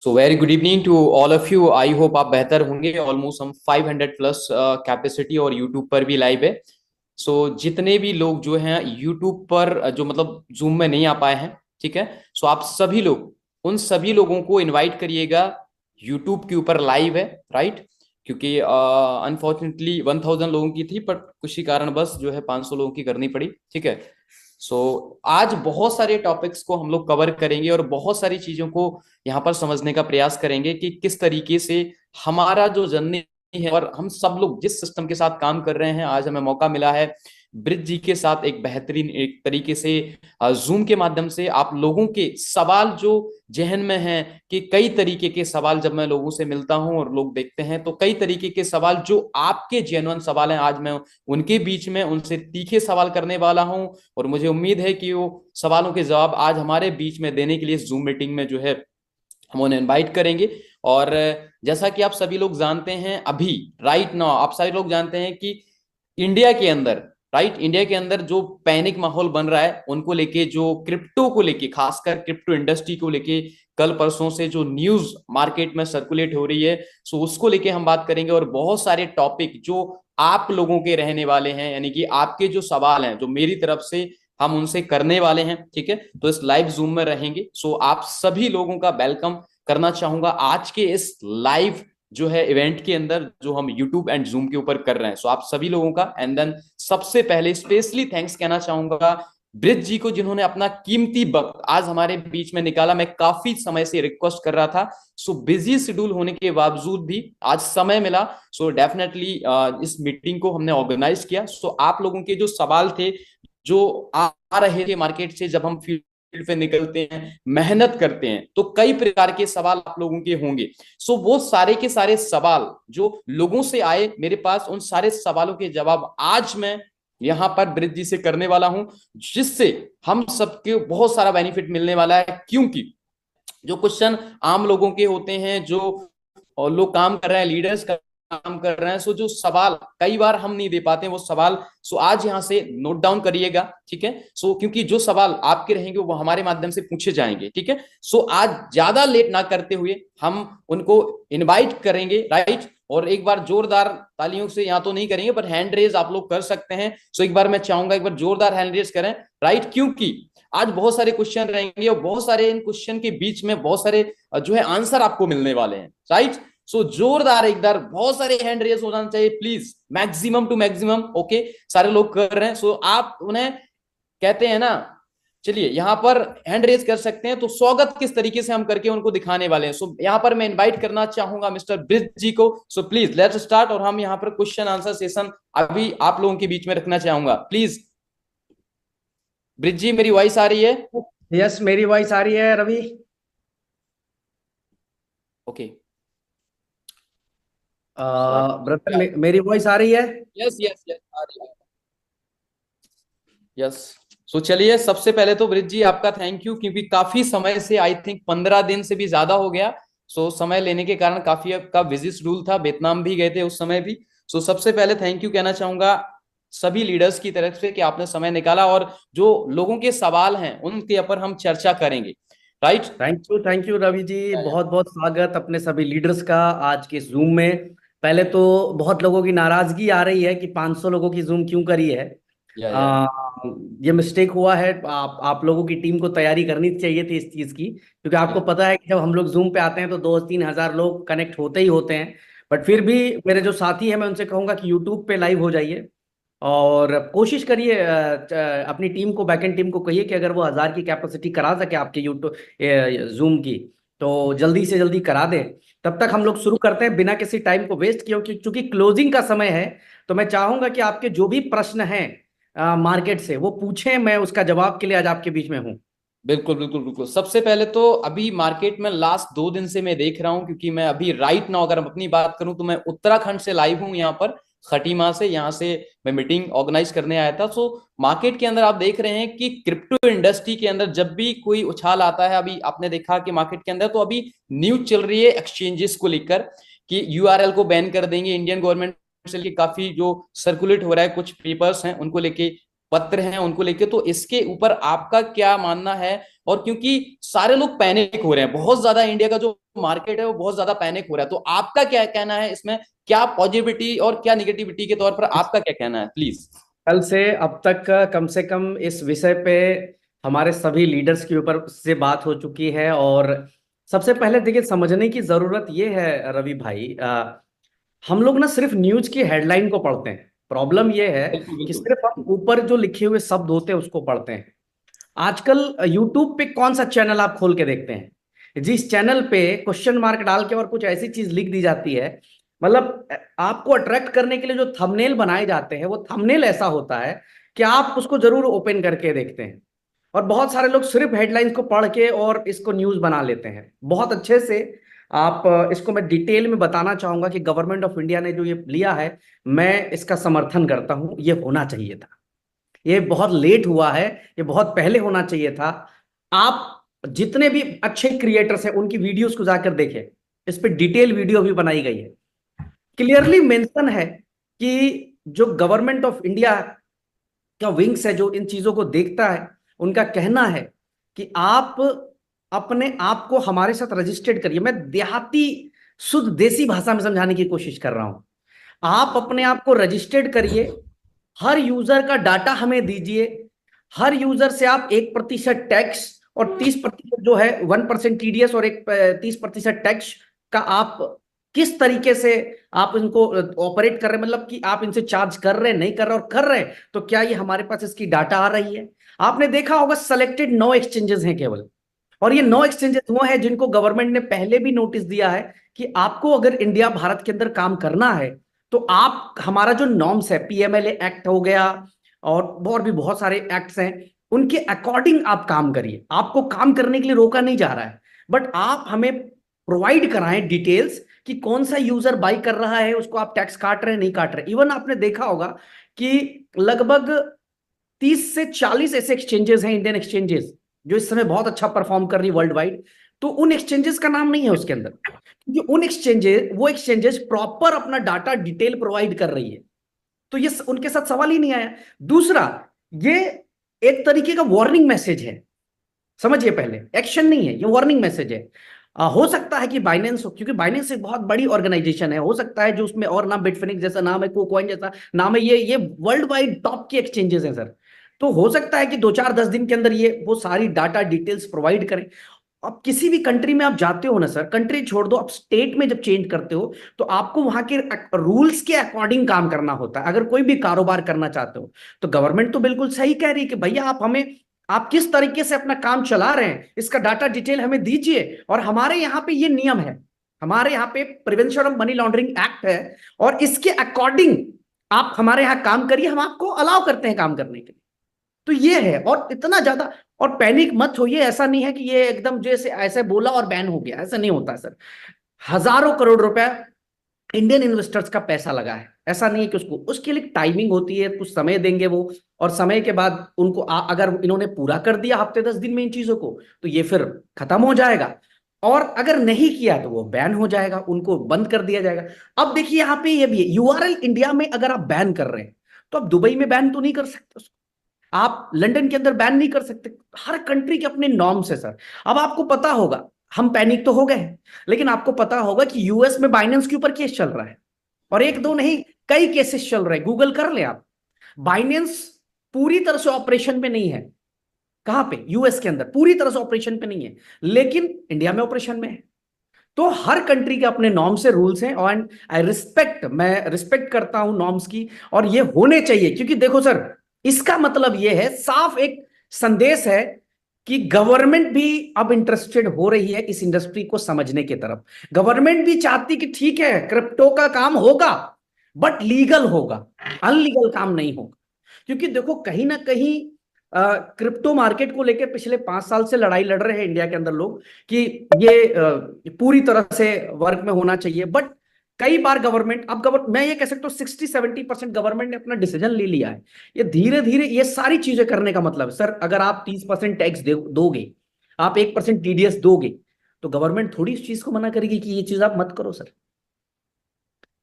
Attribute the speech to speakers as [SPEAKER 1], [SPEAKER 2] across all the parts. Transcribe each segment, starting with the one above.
[SPEAKER 1] So very good evening to all of you. I hope आप बेहतर होंगे। Almost हम 500 प्लस कैपेसिटी और यूट्यूब पर भी लाइव है। सो जितने भी लोग जो हैं यूट्यूब पर जो मतलब जूम में नहीं आ पाए हैं, ठीक है। सो आप सभी लोग, उन सभी लोगों को इनवाइट करिएगा। यूट्यूब के ऊपर लाइव है, राइट। क्योंकि अनफॉर्चुनेटली 1000 लोगों की थी, पर कुछ ही कारणवश जो है 500 लोगों की करनी पड़ी, ठीक है। सो आज बहुत सारे टॉपिक्स को हम लोग कवर करेंगे और बहुत सारी चीजों को यहाँ पर समझने का प्रयास करेंगे कि किस तरीके से हमारा जो जर्नी है और हम सब लोग जिस सिस्टम के साथ काम कर रहे हैं, आज हमें मौका मिला है ब्रिज जी के साथ एक बेहतरीन एक तरीके से जूम के माध्यम से आप लोगों के सवाल जो जहन में हैं, कि कई तरीके के सवाल जब मैं लोगों से मिलता हूं और लोग देखते हैं तो कई तरीके के सवाल जो आपके जेन्युइन सवाल हैं, आज मैं उनके बीच में उनसे तीखे सवाल करने वाला हूं। और मुझे उम्मीद है कि वो सवालों के जवाब आज हमारे बीच में देने के लिए जूम मीटिंग में जो है हम उन्हें इनवाइट करेंगे। और जैसा कि आप सभी लोग जानते हैं, अभी राइट नाउ आप सभी लोग जानते हैं कि इंडिया के अंदर, राइट, इंडिया के अंदर जो पैनिक माहौल बन रहा है उनको लेके, जो क्रिप्टो को लेके, खासकर क्रिप्टो इंडस्ट्री को लेके कल परसों से जो न्यूज मार्केट में सर्कुलेट हो रही है, सो उसको लेके हम बात करेंगे। और बहुत सारे टॉपिक जो आप लोगों के रहने वाले हैं, यानी कि आपके जो सवाल हैं जो मेरी तरफ से हम उनसे करने वाले हैं, ठीक है। तो इस लाइव जूम में रहेंगे। सो आप सभी लोगों का वेलकम करना चाहूंगा आज के इस लाइव जो है इवेंट के अंदर, जो हम यूट्यूब एंड जूम के ऊपर कर रहे हैं। सो आप सभी लोगों का एंड देन सबसे पहले स्पेशली थैंक्स कहना चाहूंगा ब्रिज जी को, जिन्होंने अपना कीमती वक्त आज हमारे बीच में निकाला। मैं काफी समय से रिक्वेस्ट कर रहा था, सो बिजी शेड्यूल होने के बावजूद भी आज समय मिला। सो डेफिनेटली इस मीटिंग को हमने ऑर्गेनाइज किया। सो आप लोगों के जो सवाल थे, जो आ रहे थे मार्केट से, जब हम फील्ड पे निकलते हैं, मेहनत करते हैं, तो कई प्रकार के सवाल आप लोगों के होंगे। सो वो सारे के सारे सवाल जो लोगों से आए मेरे पास, उन सारे सवालों के जवाब आज मैं यहां पर ब्रिज जी से करने वाला हूं, जिससे हम सबके बहुत सारा बेनिफिट मिलने वाला है। क्योंकि जो क्वेश्चन आम लोगों के होते हैं, जो और लोग काम कर रहे हैं, लीडर्स काम कर रहे हैं, सो जो सवाल कई बार हम नहीं दे पाते हैं वो सवाल, सो आज यहां से नोट डाउन करिएगा, ठीक है। सो क्योंकि जो सवाल आपके रहेंगे वो हमारे माध्यम से पूछे जाएंगे, ठीक है। सो आज ज्यादा लेट ना करते हुए हम उनको इनवाइट करेंगे, राइट। और एक बार जोरदार तालियों से, यहाँ तो नहीं करेंगे पर हैंड रेज आप लोग कर सकते हैं। सो एक बार मैं चाहूंगा एक बार जोरदार हैंड रेज करें, राइट। क्योंकि आज बहुत सारे क्वेश्चन रहेंगे और बहुत सारे इन क्वेश्चन के बीच में बहुत सारे जो है आंसर आपको मिलने वाले हैं, राइट। सो जोरदार एक बार बहुत सारे हैंड रेज हो जाना चाहिए please, maximum to maximum. Okay, सारे लोग कर रहे हैं। सो आप उन्हें कहते हैं ना, चलिए यहाँ पर हैंड रेज कर सकते हैं। तो स्वागत किस तरीके से हम करके उनको दिखाने वाले हैं। सो यहाँ पर मैं इनवाइट करना चाहूंगा मिस्टर ब्रिज जी को। So please let's start. और हम यहाँ पर क्वेश्चन आंसर सेशन अभी आप लोगों के बीच में रखना चाहूंगा, प्लीज। ब्रिज जी, मेरी वॉइस आ रही है?
[SPEAKER 2] यस, मेरी वॉइस आ रही है रवि।
[SPEAKER 1] ओके।
[SPEAKER 2] ब्रदर, मेरी वॉइस आ रही है।
[SPEAKER 1] यस यस यस, आ रही है। यस। सो चलिए, सबसे पहले तो ब्रिज जी आपका थैंक यू, क्योंकि काफी समय से, आई थिंक 15 दिन से भी ज्यादा हो गया। सो समय लेने के कारण काफी आपका बिजी शेड्यूल था, वियतनाम भी गए थे उस समय भी। सो सबसे पहले थैंक यू कहना चाहूंगा सभी लीडर्स की तरफ से कि आपने समय निकाला, और जो लोगों के सवाल हैं उनके ऊपर हम चर्चा करेंगे, right.
[SPEAKER 2] Thank you Ravi ji, बहुत बहुत स्वागत अपने सभी लीडर्स का आज के जूम में। पहले तो बहुत लोगों की नाराजगी आ रही है कि 500 लोगों की जूम क्यों करी है।
[SPEAKER 1] या
[SPEAKER 2] आ, ये मिस्टेक हुआ है। आप लोगों की टीम को तैयारी करनी चाहिए थी इस चीज की, क्योंकि आपको पता है कि जब हम लोग जूम पे आते हैं तो 2-3 हजार लोग कनेक्ट होते ही होते हैं। बट फिर भी मेरे जो साथी हैं, मैं उनसे कहूंगा कि यूट्यूब पे लाइव हो जाइए और कोशिश करिए। अपनी टीम को, बैकएंड टीम को कहिए कि अगर वो 1000 की कैपेसिटी करा सके आपके यूट्यूब जूम की, तो जल्दी से जल्दी करा दें। तब तक हम लोग शुरू करते हैं बिना किसी टाइम को वेस्ट किए, क्योंकि चूंकि क्लोजिंग का समय है। तो मैं चाहूंगा कि आपके जो भी प्रश्न हैं मार्केट से, वो पूछें। मैं उसका जवाब के लिए आज आपके बीच में हूँ।
[SPEAKER 1] बिल्कुल बिल्कुल बिल्कुल। सबसे पहले तो अभी मार्केट में लास्ट 2 दिन से मैं देख रहा हूं, क्योंकि मैं अभी राइट नाउ अगर अपनी बात करूं तो मैं उत्तराखंड से लाइव हूं, यहाँ पर खटीमा से। यहाँ से मैं मीटिंग ऑर्गेनाइज करने आया था। सो मार्केट के अंदर आप देख रहे हैं कि क्रिप्टो इंडस्ट्री के अंदर जब भी कोई उछाल आता है, अभी आपने देखा कि मार्केट के अंदर तो अभी न्यूज चल रही है एक्सचेंजेस को लेकर कि यूआरएल को बैन कर देंगे इंडियन गवर्नमेंट से लेके, काफी जो सर्कुलेट हो रहा है, कुछ पेपर्स हैं उनको लेके पत्र हैं उनको लेके, तो इसके ऊपर आपका क्या मानना है? और क्योंकि सारे लोग पैनिक हो रहे हैं बहुत ज्यादा, इंडिया का जो मार्केट है वो बहुत ज्यादा पैनिक हो रहा है, तो आपका क्या कहना है इसमें? क्या पॉजिटिविटी और क्या निगेटिविटी के तौर पर आपका क्या कहना है, प्लीज?
[SPEAKER 2] कल से अब तक कम से कम इस विषय पे हमारे सभी लीडर्स के ऊपर से बात हो चुकी है। और सबसे पहले देखिए, समझने की जरूरत ये है रवि भाई, हम लोग ना सिर्फ न्यूज की हेडलाइन को पढ़ते हैं। प्रॉब्लम ये है
[SPEAKER 1] बिल्कुल
[SPEAKER 2] कि
[SPEAKER 1] बिल्कुल।
[SPEAKER 2] सिर्फ हम ऊपर जो लिखे हुए शब्द होते हैं उसको पढ़ते हैं। आजकल यूट्यूब पे कौन सा चैनल आप खोल के देखते हैं जिस चैनल पे क्वेश्चन मार्क डाल के और कुछ ऐसी चीज लिख दी जाती है, मतलब आपको अट्रैक्ट करने के लिए जो थंबनेल बनाए जाते हैं वो थंबनेल ऐसा होता है कि आप उसको जरूर ओपन करके देखते हैं। और बहुत सारे लोग सिर्फ हेडलाइंस को पढ़ के और इसको न्यूज बना लेते हैं बहुत अच्छे से। आप इसको मैं डिटेल में बताना चाहूंगा कि गवर्नमेंट ऑफ इंडिया ने जो ये लिया है, मैं इसका समर्थन करता हूं। ये होना चाहिए था, ये बहुत लेट हुआ है, ये बहुत पहले होना चाहिए था। आप जितने भी अच्छे क्रिएटर्स हैं उनकी वीडियोस को जाकर देखें, इस पे डिटेल वीडियो भी बनाई गई है। क्लियरली मेंशन है कि जो गवर्नमेंट ऑफ इंडिया का विंग्स है जो इन चीजों को देखता है, उनका कहना है कि आप अपने आप को हमारे साथ रजिस्टर्ड करिए। मैं देहाती शुद्ध देसी भाषा में समझाने की कोशिश कर रहा हूं। आप अपने आप को रजिस्टर्ड करिए, हर यूजर का डाटा हमें दीजिए। हर यूजर से आप 1% टैक्स और 30% जो है 1% टीडीएस और एक 30% टैक्स का आप किस तरीके से आप इनको ऑपरेट कर रहे हैं, मतलब कि आप इनसे चार्ज कर रहे हैं नहीं कर रहे, और कर रहे हैं तो क्या ये हमारे पास इसकी डाटा आ रही है। आपने देखा होगा सेलेक्टेड 9 एक्सचेंजेस हैं केवल, और ये 9 एक्सचेंजेस वो हैं जिनको गवर्नमेंट ने पहले भी नोटिस दिया है कि आपको अगर इंडिया भारत के अंदर काम करना है तो आप हमारा जो नॉर्म्स है, पीएमएलए एक्ट हो गया और भी बहुत सारे एक्ट्स हैं, उनके अकॉर्डिंग आप काम करिए। आपको काम करने के लिए रोका नहीं जा रहा है, बट आप हमें प्रोवाइड कराएं डिटेल्स कि कौन सा यूजर बाई कर रहा है, उसको आप टैक्स काट रहे हैं नहीं काट रहे। इवन आपने देखा होगा कि लगभग 30 से 40 ऐसे एक्सचेंजेस हैं, इंडियन एक्सचेंजेस, जो इस समय बहुत अच्छा परफॉर्म कर रही वर्ल्ड वाइड। तो उन एक्सचेंजेस का नाम नहीं है उसके अंदर, क्योंकि उन एक्सचेंजेस वो एक्सचेंजेस प्रॉपर अपना डाटा डिटेल प्रोवाइड कर रही है, तो ये उनके साथ सवाल ही नहीं आया। दूसरा, ये एक तरीके का वार्निंग मैसेज है, समझिए, पहले एक्शन नहीं है, ये वार्निंग मैसेज है। हो सकता है कि बाइनेंस हो, क्योंकि बाइनेंस एक बहुत बड़ी ऑर्गेनाइजेशन है, हो सकता है जो उसमें और नाम बिटफिनिक्स जैसा नाम है, कोकॉइन जैसा नाम है, ये वर्ल्ड वाइड टॉप के एक्सचेंजेस हैं सर। तो हो सकता है कि 2 4 10 दिन के अंदर ये वो सारी डाटा डिटेल्स प्रोवाइड करें। अब किसी भी कंट्री में आप जाते हो ना सर, कंट्री छोड़ दो, आप स्टेट में जब चेंज करते हो तो आपको वहां के रूल्स के अकॉर्डिंग काम करना होता है। अगर कोई भी कारोबार करना चाहते हो तो गवर्नमेंट तो बिल्कुल सही कह रही है कि भैया आप हमें, आप किस तरीके से अपना काम चला रहे हैं इसका डाटा डिटेल हमें दीजिए। और हमारे यहाँ पे ये नियम है, हमारे यहाँ पे prevention of money laundering act है, और इसके अकॉर्डिंग आप हमारे यहाँ काम करिए, हम आपको अलाउ करते हैं काम करने के लिए। तो ये है, और इतना ज्यादा, और पैनिक मत होइए, ऐसा नहीं है कि ये एकदम जैसे ऐसे बोला और बैन हो गया, ऐसा नहीं होता सर। हजारों करोड़ रुपया इंडियन इन्वेस्टर्स का पैसा लगा है, ऐसा नहीं है कि उसको, उसके लिए टाइमिंग होती है, कुछ समय देंगे वो, और समय के बाद उनको अगर इन्होंने पूरा कर दिया हफ्ते 10 दिन में इन चीजों को, तो ये फिर खत्म हो जाएगा। और अगर नहीं किया तो वो बैन हो जाएगा, उनको बंद कर दिया जाएगा। अब देखिए यहाँ पे ये भी है, यूआरएल इंडिया में अगर आप बैन कर रहे हैं तो आप दुबई में बैन तो नहीं कर सकते उसको, आप लंदन के अंदर बैन नहीं कर सकते। हर कंट्री के अपने नॉर्म्स है सर। अब आपको पता होगा, हम पैनिक तो हो गए हैं, लेकिन आपको पता होगा कि यूएस में बाइनेंस के ऊपर केस चल रहा है, और एक दो नहीं, कई केसेस चल रहे हैं, गूगल कर ले आप। बाइनेंस पूरी तरह से ऑपरेशन पे नहीं है, कहां पे, यूएस के अंदर पूरी तरह से ऑपरेशन पे नहीं है, लेकिन इंडिया में ऑपरेशन में है। तो हर कंट्री के अपने नॉर्म्स से रूल्स हैं, और आई रिस्पेक्ट, मैं रिस्पेक्ट करता हूं नॉर्म्स की, और ये होने चाहिए। क्योंकि देखो सर, इसका मतलब ये है, साफ एक संदेश है कि गवर्नमेंट भी अब इंटरेस्टेड हो रही है इस इंडस्ट्री को समझने की तरफ। गवर्नमेंट भी चाहती कि ठीक है क्रिप्टो का काम होगा, बट लीगल होगा, अनलीगल काम नहीं होगा। क्योंकि देखो कहीं ना कहीं क्रिप्टो मार्केट को लेकर पिछले 5 साल से लड़ाई लड़ रहे हैं इंडिया के अंदर लोग कि ये पूरी तरह से वर्क में होना चाहिए, बट कई बार गवर्नमेंट, अब मैं ये कह सकता हूँ 60 70% गवर्नमेंट ने अपना डिसीजन ले लिया है। ये धीरे धीरे ये सारी चीजें करने का मतलब है सर, अगर आप 30% टैक्स दोगे, आप 1% टीडीएस दोगे, तो गवर्नमेंट थोड़ी इस चीज को मना करेगी कि ये चीज आप मत करो सर।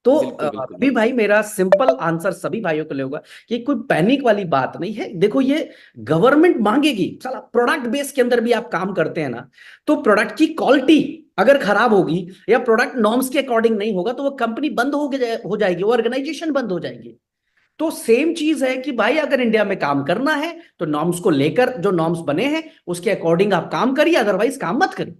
[SPEAKER 2] तो
[SPEAKER 1] बिल्कुल बिल्कुल
[SPEAKER 2] अभी भाई मेरा सिंपल आंसर सभी भाइयों को लेगा कि कोई पैनिक वाली बात नहीं है। देखो ये गवर्नमेंट मांगेगी, चला प्रोडक्ट बेस के अंदर भी आप काम करते हैं ना, तो प्रोडक्ट की क्वालिटी अगर खराब होगी या प्रोडक्ट नॉर्म्स के अकॉर्डिंग नहीं होगा तो वो कंपनी बंद हो जाएगी, वो ऑर्गेनाइजेशन बंद हो जाएगी। तो सेम चीज है कि भाई अगर इंडिया में काम करना है तो नॉर्म्स को लेकर, जो नॉर्म्स बने हैं उसके अकॉर्डिंग आप काम करिए, अदरवाइज काम मत करिए।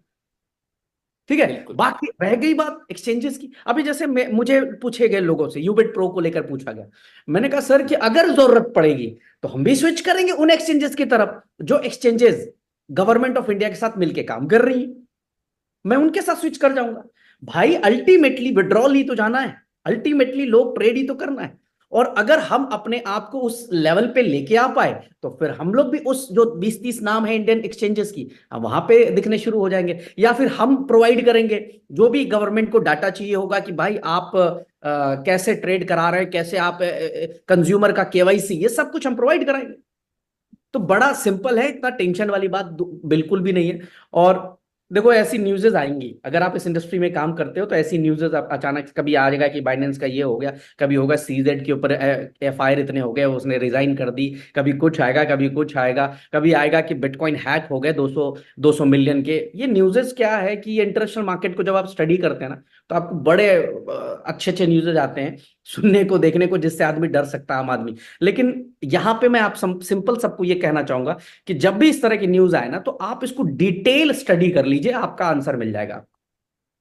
[SPEAKER 2] ठीक है।
[SPEAKER 1] बिल्कुल।
[SPEAKER 2] बाकी रह गई बात एक्सचेंजेस की, अभी जैसे मुझे पूछे गए लोगों से, यूबिट प्रो को लेकर पूछा गया, मैंने कहा सर कि अगर जरूरत पड़ेगी तो हम भी स्विच करेंगे उन एक्सचेंजेस की तरफ जो एक्सचेंजेस गवर्नमेंट ऑफ इंडिया के साथ मिलकर काम कर रही है, मैं उनके साथ स्विच कर जाऊंगा। भाई अल्टीमेटली विड्रॉल ही तो जाना है, अल्टीमेटली लोग ट्रेड ही तो करना है। और अगर हम अपने आप को उस लेवल पे लेके आ पाए तो फिर हम लोग भी उस जो 20-30 नाम है इंडियन एक्सचेंजेस की, हम वहां पे दिखने शुरू हो जाएंगे। या फिर हम प्रोवाइड करेंगे जो भी गवर्नमेंट को डाटा चाहिए होगा कि भाई आप कैसे ट्रेड करा रहे हैं, कैसे आप कंज्यूमर का केवाईसी, ये सब कुछ हम प्रोवाइड कराएंगे। तो बड़ा सिंपल है, इतना टेंशन वाली बात बिल्कुल भी नहीं है। और देखो ऐसी न्यूज़ेस आएंगी, अगर आप इस इंडस्ट्री में काम करते हो तो ऐसी न्यूज़ेस अचानक कभी आ जाएगा कि बाइनेंस का ये हो गया, कभी होगा सीजेड के ऊपर एफआईआर इतने हो गए उसने रिजाइन कर दी, कभी कुछ आएगा कभी कुछ आएगा, कभी आएगा कि बिटकॉइन हैक हो गए 200 मिलियन के। ये न्यूज़ेस क्या है कि ये इंटरनेशनल मार्केट को जब आप स्टडी करते हैं ना तो आपको बड़े अच्छे अच्छे न्यूज़ेस आते हैं सुनने को देखने को, जिससे आदमी डर सकता है, आम आदमी। लेकिन यहाँ पे मैं आप सिंपल सबको ये कहना चाहूंगा कि जब भी इस तरह की न्यूज आए ना तो आप इसको डिटेल स्टडी कर लीजिए, आपका आंसर मिल जाएगा।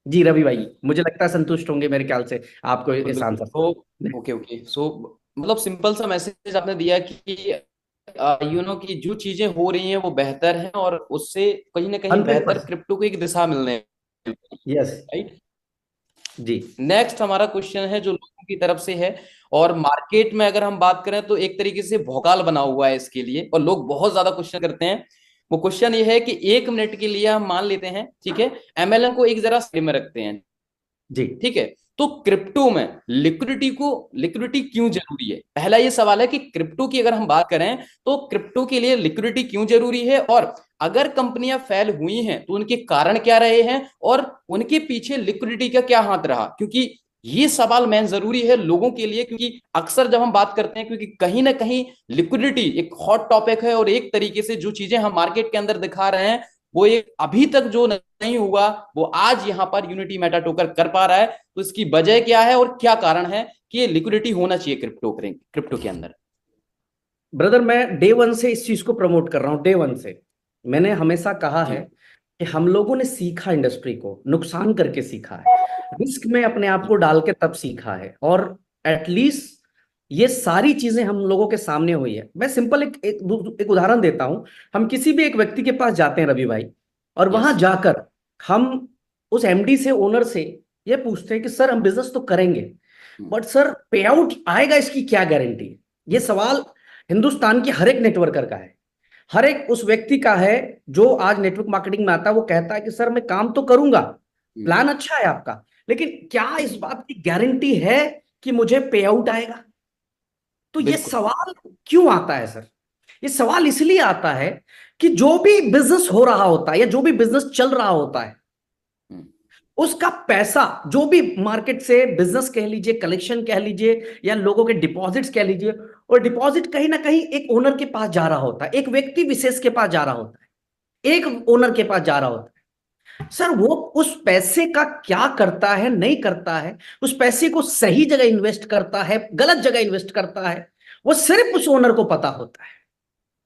[SPEAKER 2] जी रवि भाई, मुझे लगता है संतुष्ट होंगे मेरे ख्याल से आपको
[SPEAKER 1] बिल्कुल
[SPEAKER 2] इस
[SPEAKER 1] बिल्कुल।
[SPEAKER 2] आंसर
[SPEAKER 1] तो
[SPEAKER 2] से।
[SPEAKER 1] ओके ओके, सो मतलब सिंपल सा मैसेज आपने दिया कि कि जो चीजें हो रही हैं वो बेहतर हैं, और उससे कहीं ना कहीं बेहतर
[SPEAKER 2] 100%।
[SPEAKER 1] क्रिप्टो को एक दिशा मिलने,
[SPEAKER 2] यस।
[SPEAKER 1] राइट।
[SPEAKER 2] जी।
[SPEAKER 1] नेक्स्ट हमारा क्वेश्चन है जो लोगों की तरफ से है, और मार्केट में अगर हम बात करें तो एक तरीके से भौकाल बना हुआ है इसके लिए, और लोग बहुत ज्यादा क्वेश्चन करते हैं। वो क्वेश्चन ये है कि 1 मिनट के लिए हम मान लेते हैं, ठीक है, एमएलएम को एक जरा साइड में रखते हैं,
[SPEAKER 2] जी।
[SPEAKER 1] ठीक है, तो क्रिप्टो में लिक्विडिटी क्यों जरूरी है? पहला ये सवाल है कि क्रिप्टो की अगर हम बात करें तो क्रिप्टो के लिए लिक्विडिटी क्यों जरूरी है, और अगर कंपनियां फेल हुई हैं तो उनके कारण क्या रहे हैं, और उनके पीछे लिक्विडिटी का क्या हाथ रहा? क्योंकि ये सवाल मेन जरूरी है लोगों के लिए, क्योंकि अक्सर जब हम बात करते हैं, क्योंकि कहीं ना कहीं लिक्विडिटी एक हॉट टॉपिक है, और एक तरीके से जो चीजें हम मार्केट के अंदर दिखा रहे हैं वो एक अभी तक जो नहीं हुआ वो आज यहां पर यूनिटी मेटा टोकर कर पा रहा है। तो इसकी वजह क्या है और क्या कारण है कि ये लिक्विडिटी होना चाहिए क्रिप्टो के अंदर?
[SPEAKER 2] ब्रदर मैं डे वन से इस चीज को प्रमोट कर रहा हूँ, डे वन से मैंने हमेशा कहा है
[SPEAKER 1] जी
[SPEAKER 2] कि हम लोगों ने सीखा, इंडस्ट्री को नुकसान करके सीखा है, रिस्क में अपने आप को डाल के तब सीखा है, और एटलीस्ट ये सारी चीजें हम लोगों के सामने हुई है। मैं सिंपल एक उदाहरण देता हूं। हम किसी भी एक व्यक्ति के पास जाते हैं रवि भाई, और
[SPEAKER 1] यस।
[SPEAKER 2] वहां जाकर हम उस एमडी से, ओनर से ये पूछते हैं कि सर हम बिजनेस तो करेंगे, बट सर पे आउट आएगा इसकी क्या गारंटी है? ये सवाल हिंदुस्तान के हर एक नेटवर्कर का है, हर एक उस व्यक्ति का है जो आज नेटवर्क मार्केटिंग में आता है। वो कहता है कि सर मैं काम तो करूंगा, प्लान अच्छा है आपका, लेकिन क्या इस बात की गारंटी है कि मुझे पे आउट आएगा? तो ये
[SPEAKER 1] बिल्कुल।
[SPEAKER 2] सवाल क्यों आता है सर? ये सवाल इसलिए आता है कि जो भी बिजनेस हो रहा होता है या जो भी बिजनेस चल रहा होता है, उसका पैसा जो भी मार्केट से बिजनेस कह लीजिए, कलेक्शन कह लीजिए, या लोगों के डिपॉजिट्स कह लीजिए, और डिपॉजिट कहीं ना कहीं एक ओनर के पास जा रहा होता है, एक व्यक्ति विशेष के पास जा रहा होता है, एक ओनर के पास जा रहा होता है। सर वो उस पैसे का क्या करता है, नहीं करता है, उस पैसे को सही जगह इन्वेस्ट करता है, गलत जगह इन्वेस्ट करता है, वो सिर्फ उस ओनर को पता होता है,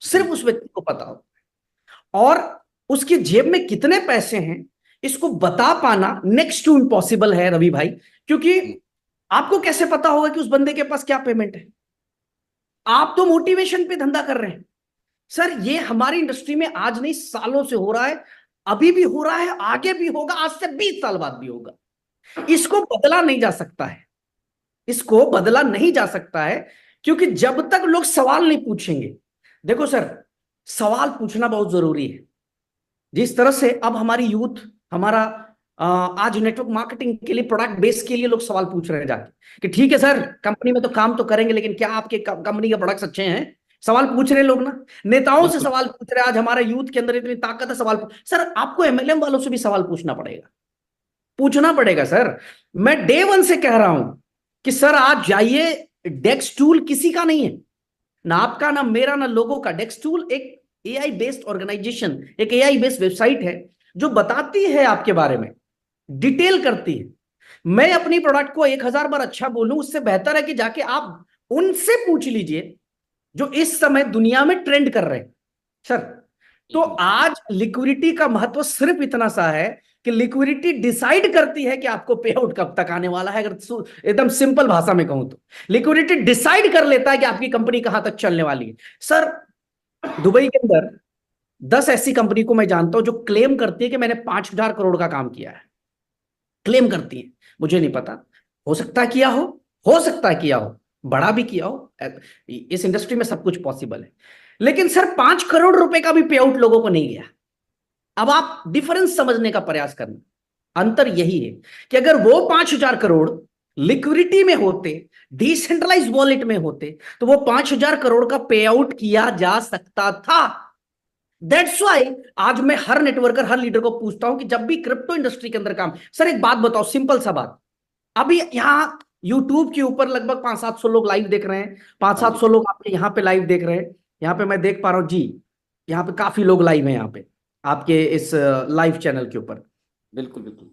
[SPEAKER 2] सिर्फ उस व्यक्ति को पता होता है। और उसकी जेब में कितने पैसे हैं इसको बता पाना नेक्स्ट टू इम्पॉसिबल है रवि भाई, क्योंकि आपको कैसे पता होगा कि उस बंदे के पास क्या पेमेंट है? आप तो मोटिवेशन पे धंधा कर रहे हैं। सर ये हमारी इंडस्ट्री में आज नहीं सालों से हो रहा है, अभी भी हो रहा है, आगे भी होगा, आज से 20 साल बाद भी होगा। इसको बदला नहीं जा सकता है, इसको बदला नहीं जा सकता है, क्योंकि जब तक लोग सवाल नहीं पूछेंगे। देखो सर, सवाल पूछना बहुत जरूरी है। जिस तरह से अब हमारी यूथ, हमारा आज नेटवर्क मार्केटिंग के लिए, प्रोडक्ट बेस के लिए लोग सवाल पूछ रहे हैं जाके कि ठीक है सर कंपनी में तो काम तो करेंगे, लेकिन क्या आपके कंपनी के प्रोडक्ट्स अच्छे हैं? सवाल पूछ रहे हैं लोग ना, नेताओं से
[SPEAKER 1] बिल्कुल
[SPEAKER 2] सवाल पूछ रहे हैं। आज हमारे यूथ के अंदर इतनी ताकत है, सर आपको एमएलएम वालों से भी सवाल पूछना पड़ेगा, पूछना पड़ेगा सर। मैं डे वन से कह रहा हूं कि सर आज जाइए, डेक्स टूल किसी का नहीं है, ना आपका, ना मेरा, ना लोगों का। डेक्स टूल एक एआई बेस्ड ऑर्गेनाइजेशन, एक एआई बेस्ड वेबसाइट है जो बताती है आपके बारे में, डिटेल करती है। मैं अपनी प्रोडक्ट को 1,000 बार अच्छा बोलूं, उससे बेहतर है कि जाके आप उनसे पूछ लीजिए जो इस समय दुनिया में ट्रेंड कर रहे हैं सर। तो
[SPEAKER 1] बिल्कुल
[SPEAKER 2] आज लिक्विडिटी का महत्व सिर्फ इतना सा है कि लिक्विडिटी डिसाइड करती है कि आपको पे आउट कब तक आने वाला है। अगर एकदम सिंपल भाषा में कहूं तो लिक्विडिटी डिसाइड कर लेता है कि आपकी कंपनी कहां तक चलने वाली है। सर दुबई के अंदर 10 ऐसी कंपनी को मैं जानता हूं जो क्लेम करती है कि मैंने 5,000 करोड़ का काम किया है। क्लेम करती है, मुझे नहीं पता, हो सकता है किया हो सकता है किया हो, बड़ा भी किया हो। इस इंडस्ट्री में सब कुछ पॉसिबल है। लेकिन सर 5 करोड़ रुपए का भी पे आउट लोगों को नहीं गया। अब आप डिफरेंस समझने का प्रयास करना। अंतर यही है कि अगर वो 5,000 करोड़ लिक्विडिटी में होते, डिसेंट्रलाइज वॉलेट में होते, तो वो 5,000 करोड़ का पे आउट किया जा सकता था। दैट्स वाई आज मैं हर नेटवर्कर, हर लीडर को पूछता हूं कि जब भी क्रिप्टो इंडस्ट्री के अंदर काम, सर एक बात बताओ, सिंपल सा बात। अभी यहाँ यूट्यूब के ऊपर लगभग 500-700 लोग लाइव देख रहे हैं, पांच
[SPEAKER 1] हाँ
[SPEAKER 2] सात
[SPEAKER 1] जी
[SPEAKER 2] सौ लोग आपके यहाँ पे लाइव देख रहे हैं। यहाँ पे मैं देख पा रहा हूँ जी, यहाँ पे काफी लोग लाइव हैं यहाँ पे आपके इस लाइव चैनल के ऊपर।
[SPEAKER 1] बिल्कुल बिल्कुल।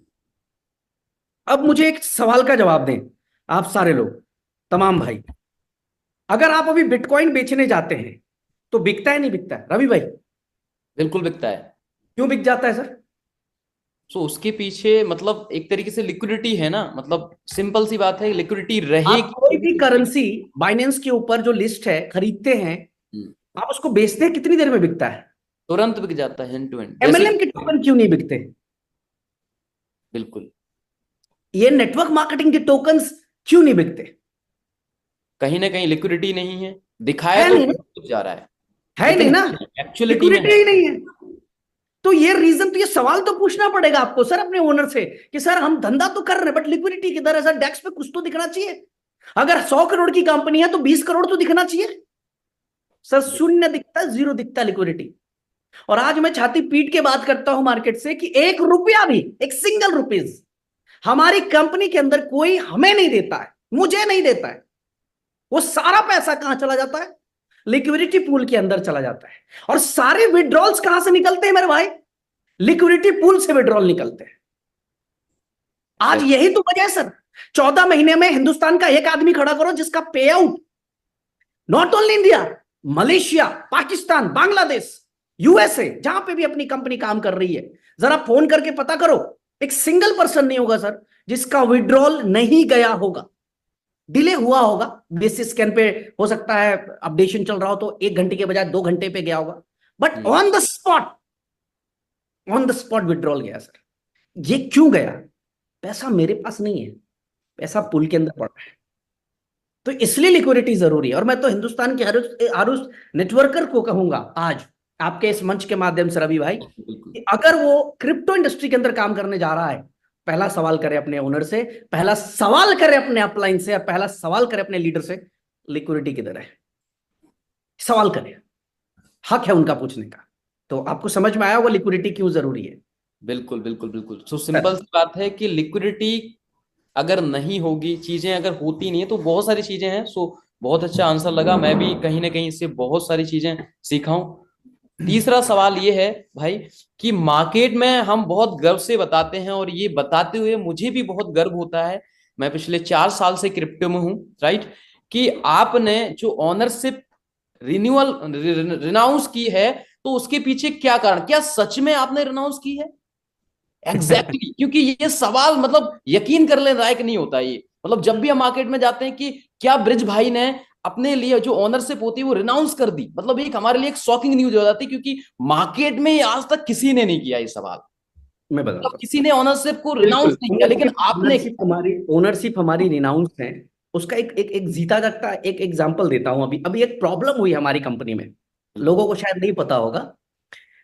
[SPEAKER 2] अब मुझे एक सवाल का जवाब दें, आप सारे लोग, तमाम भाई, अगर आप अभी बिटकॉइन बेचने जाते हैं तो बिकता है नहीं बिकता है रवि भाई?
[SPEAKER 1] बिल्कुल बिकता है।
[SPEAKER 2] क्यों बिक जाता है सर?
[SPEAKER 1] सो उसके पीछे मतलब एक तरीके से लिक्विडिटी है ना, मतलब सिंपल सी बात है, लिक्विडिटी
[SPEAKER 2] आप कोई भी
[SPEAKER 1] रहेगी।
[SPEAKER 2] करेंसी बाइनेंस के ऊपर जो लिस्ट है खरीदते हैं, आप उसको बेचते हैं, कितनी देर में बिकता है?
[SPEAKER 1] तुरंत बिक जाता है, एंड टू एंड, जैसे
[SPEAKER 2] एमएलएम के
[SPEAKER 1] कि
[SPEAKER 2] टोकन क्यों नहीं बिकते?
[SPEAKER 1] बिल्कुल।
[SPEAKER 2] ये नेटवर्क मार्केटिंग के टोकन्स क्यों नहीं बिकते?
[SPEAKER 1] कहीं ना कहीं लिक्विडिटी नहीं है, दिखाया
[SPEAKER 2] है
[SPEAKER 1] तो
[SPEAKER 2] नहीं ना,
[SPEAKER 1] बहुत कुछ जा रहा है,
[SPEAKER 2] है नहीं
[SPEAKER 1] लेकिन
[SPEAKER 2] ना,
[SPEAKER 1] एक्चुअलिटी में
[SPEAKER 2] लिक्विडिटी
[SPEAKER 1] है।
[SPEAKER 2] ही नहीं है। तो ये रीजन, तो ये सवाल तो पूछना पड़ेगा आपको सर अपने ओनर से कि सर हम धंधा तो कर रहे हैं बट लिक्विडिटी किधर है सर? डेस्क पे कुछ तो दिखना चाहिए। अगर 100 करोड़ की कंपनी है तो 20 करोड़ तो दिखना चाहिए। सर शून्य दिखता है, जीरो दिखता है लिक्विडिटी। और आज मैं छाती पीट के बात करता हूं मार्केट से कि 1 रुपया भी, एक सिंगल रुपीज हमारी कंपनी के अंदर कोई हमें नहीं देता है, मुझे नहीं देता है। वो सारा पैसा कहां चला जाता है? लिक्विडिटी पूल के अंदर चला जाता है। और सारे विड्रॉल्स कहां से निकलते हैं मेरे भाई? लिक्विडिटी पूल से विड्रॉल निकलते हैं। आज
[SPEAKER 1] Yes.
[SPEAKER 2] यही तो वजह है सर। 14 महीने में हिंदुस्तान का एक आदमी खड़ा करो जिसका पे out, not only India, Malaysia, Pakistan, Bangladesh, USA, जहां पे भी अपनी कंपनी काम कर रही है, जरा फोन करके पता करो, एक सिंगल पर्सन नहीं होगा सर जिसका विड्रॉल नहीं गया होगा। डिले हुआ होगा, बेसिस स्कैन पे हो सकता है, अपडेशन चल रहा हो तो 1 घंटे के बजाय 2 घंटे पे गया होगा, but on the spot, on the spot withdrawal गया सर। ये क्यों गया? पैसा मेरे पास नहीं है, पैसा पुल के अंदर पड़ा है। तो इसलिए लिक्विडिटी जरूरी है। और मैं तो हिंदुस्तान के हर उस नेटवर्कर को कहूंगा आज आपके इस मंच के माध्यम से रवि भाई,
[SPEAKER 1] बिल्कुल।
[SPEAKER 2] कि अगर वो क्रिप्टो इंडस्ट्री के अंदर काम करने जा रहा है, पहला सवाल करे अपने ओनर से, पहला सवाल करे अपने अपलाइन से, और पहला सवाल करे अपने लीडर से, लिक्विडिटी किधर है? सवाल करे, हक है उनका पूछने का। तो आपको समझ में आया होगा लिक्विडिटी क्यों जरूरी है।
[SPEAKER 1] बिल्कुल बिल्कुल बिल्कुल। सो सिंपल सी बात है कि लिक्विडिटी अगर नहीं होगी, चीजें अगर होती नहीं है, तो बहुत सारी चीजें हैं। सो बहुत अच्छा आंसर लगा, मैं भी कहीं ना कहीं इससे बहुत सारी चीजें सीखा हूं। तीसरा सवाल ये है भाई कि मार्केट में हम बहुत गर्व से बताते हैं, और ये बताते हुए मुझे भी बहुत गर्व होता है, मैं पिछले 4 साल से क्रिप्टो में हूँ, राइट, कि आपने जो ऑनरशिप रिन्यूअल रिनाउंस की है, तो उसके पीछे क्या कारण, क्या सच में आपने रिनाउंस की है? एग्जैक्टली exactly, क्योंकि ये सवाल मतलब यकीन कर लेने लायक नहीं होता ये। मतलब जब भी हम मार्केट में जाते हैं कि क्या ब्रिज भाई ने अपने लिए जो ओनरशिप होती है वो रिनाउंस कर दी, मतलब एक हमारे लिए एक शॉकिंग न्यूज हो जाती है, क्योंकि मार्केट में आज तक किसी ने नहीं किया ये सवाल।
[SPEAKER 2] मैं
[SPEAKER 1] मतलब
[SPEAKER 2] बताता हूँ,
[SPEAKER 1] किसी ने ओनरशिप को
[SPEAKER 2] बिल्कुल
[SPEAKER 1] रिनाउंस नहीं किया, लेकिन
[SPEAKER 2] ओनरशिप,
[SPEAKER 1] आपने किया।
[SPEAKER 2] ओनरशिप हमारी रिनाउंस है। उसका एक जीता जागता एक एग्जांपल देता हूं। अभी अभी एक प्रॉब्लम हुई हमारी कंपनी में,
[SPEAKER 1] बिल्कुल।
[SPEAKER 2] लोगों को शायद नहीं पता होगा।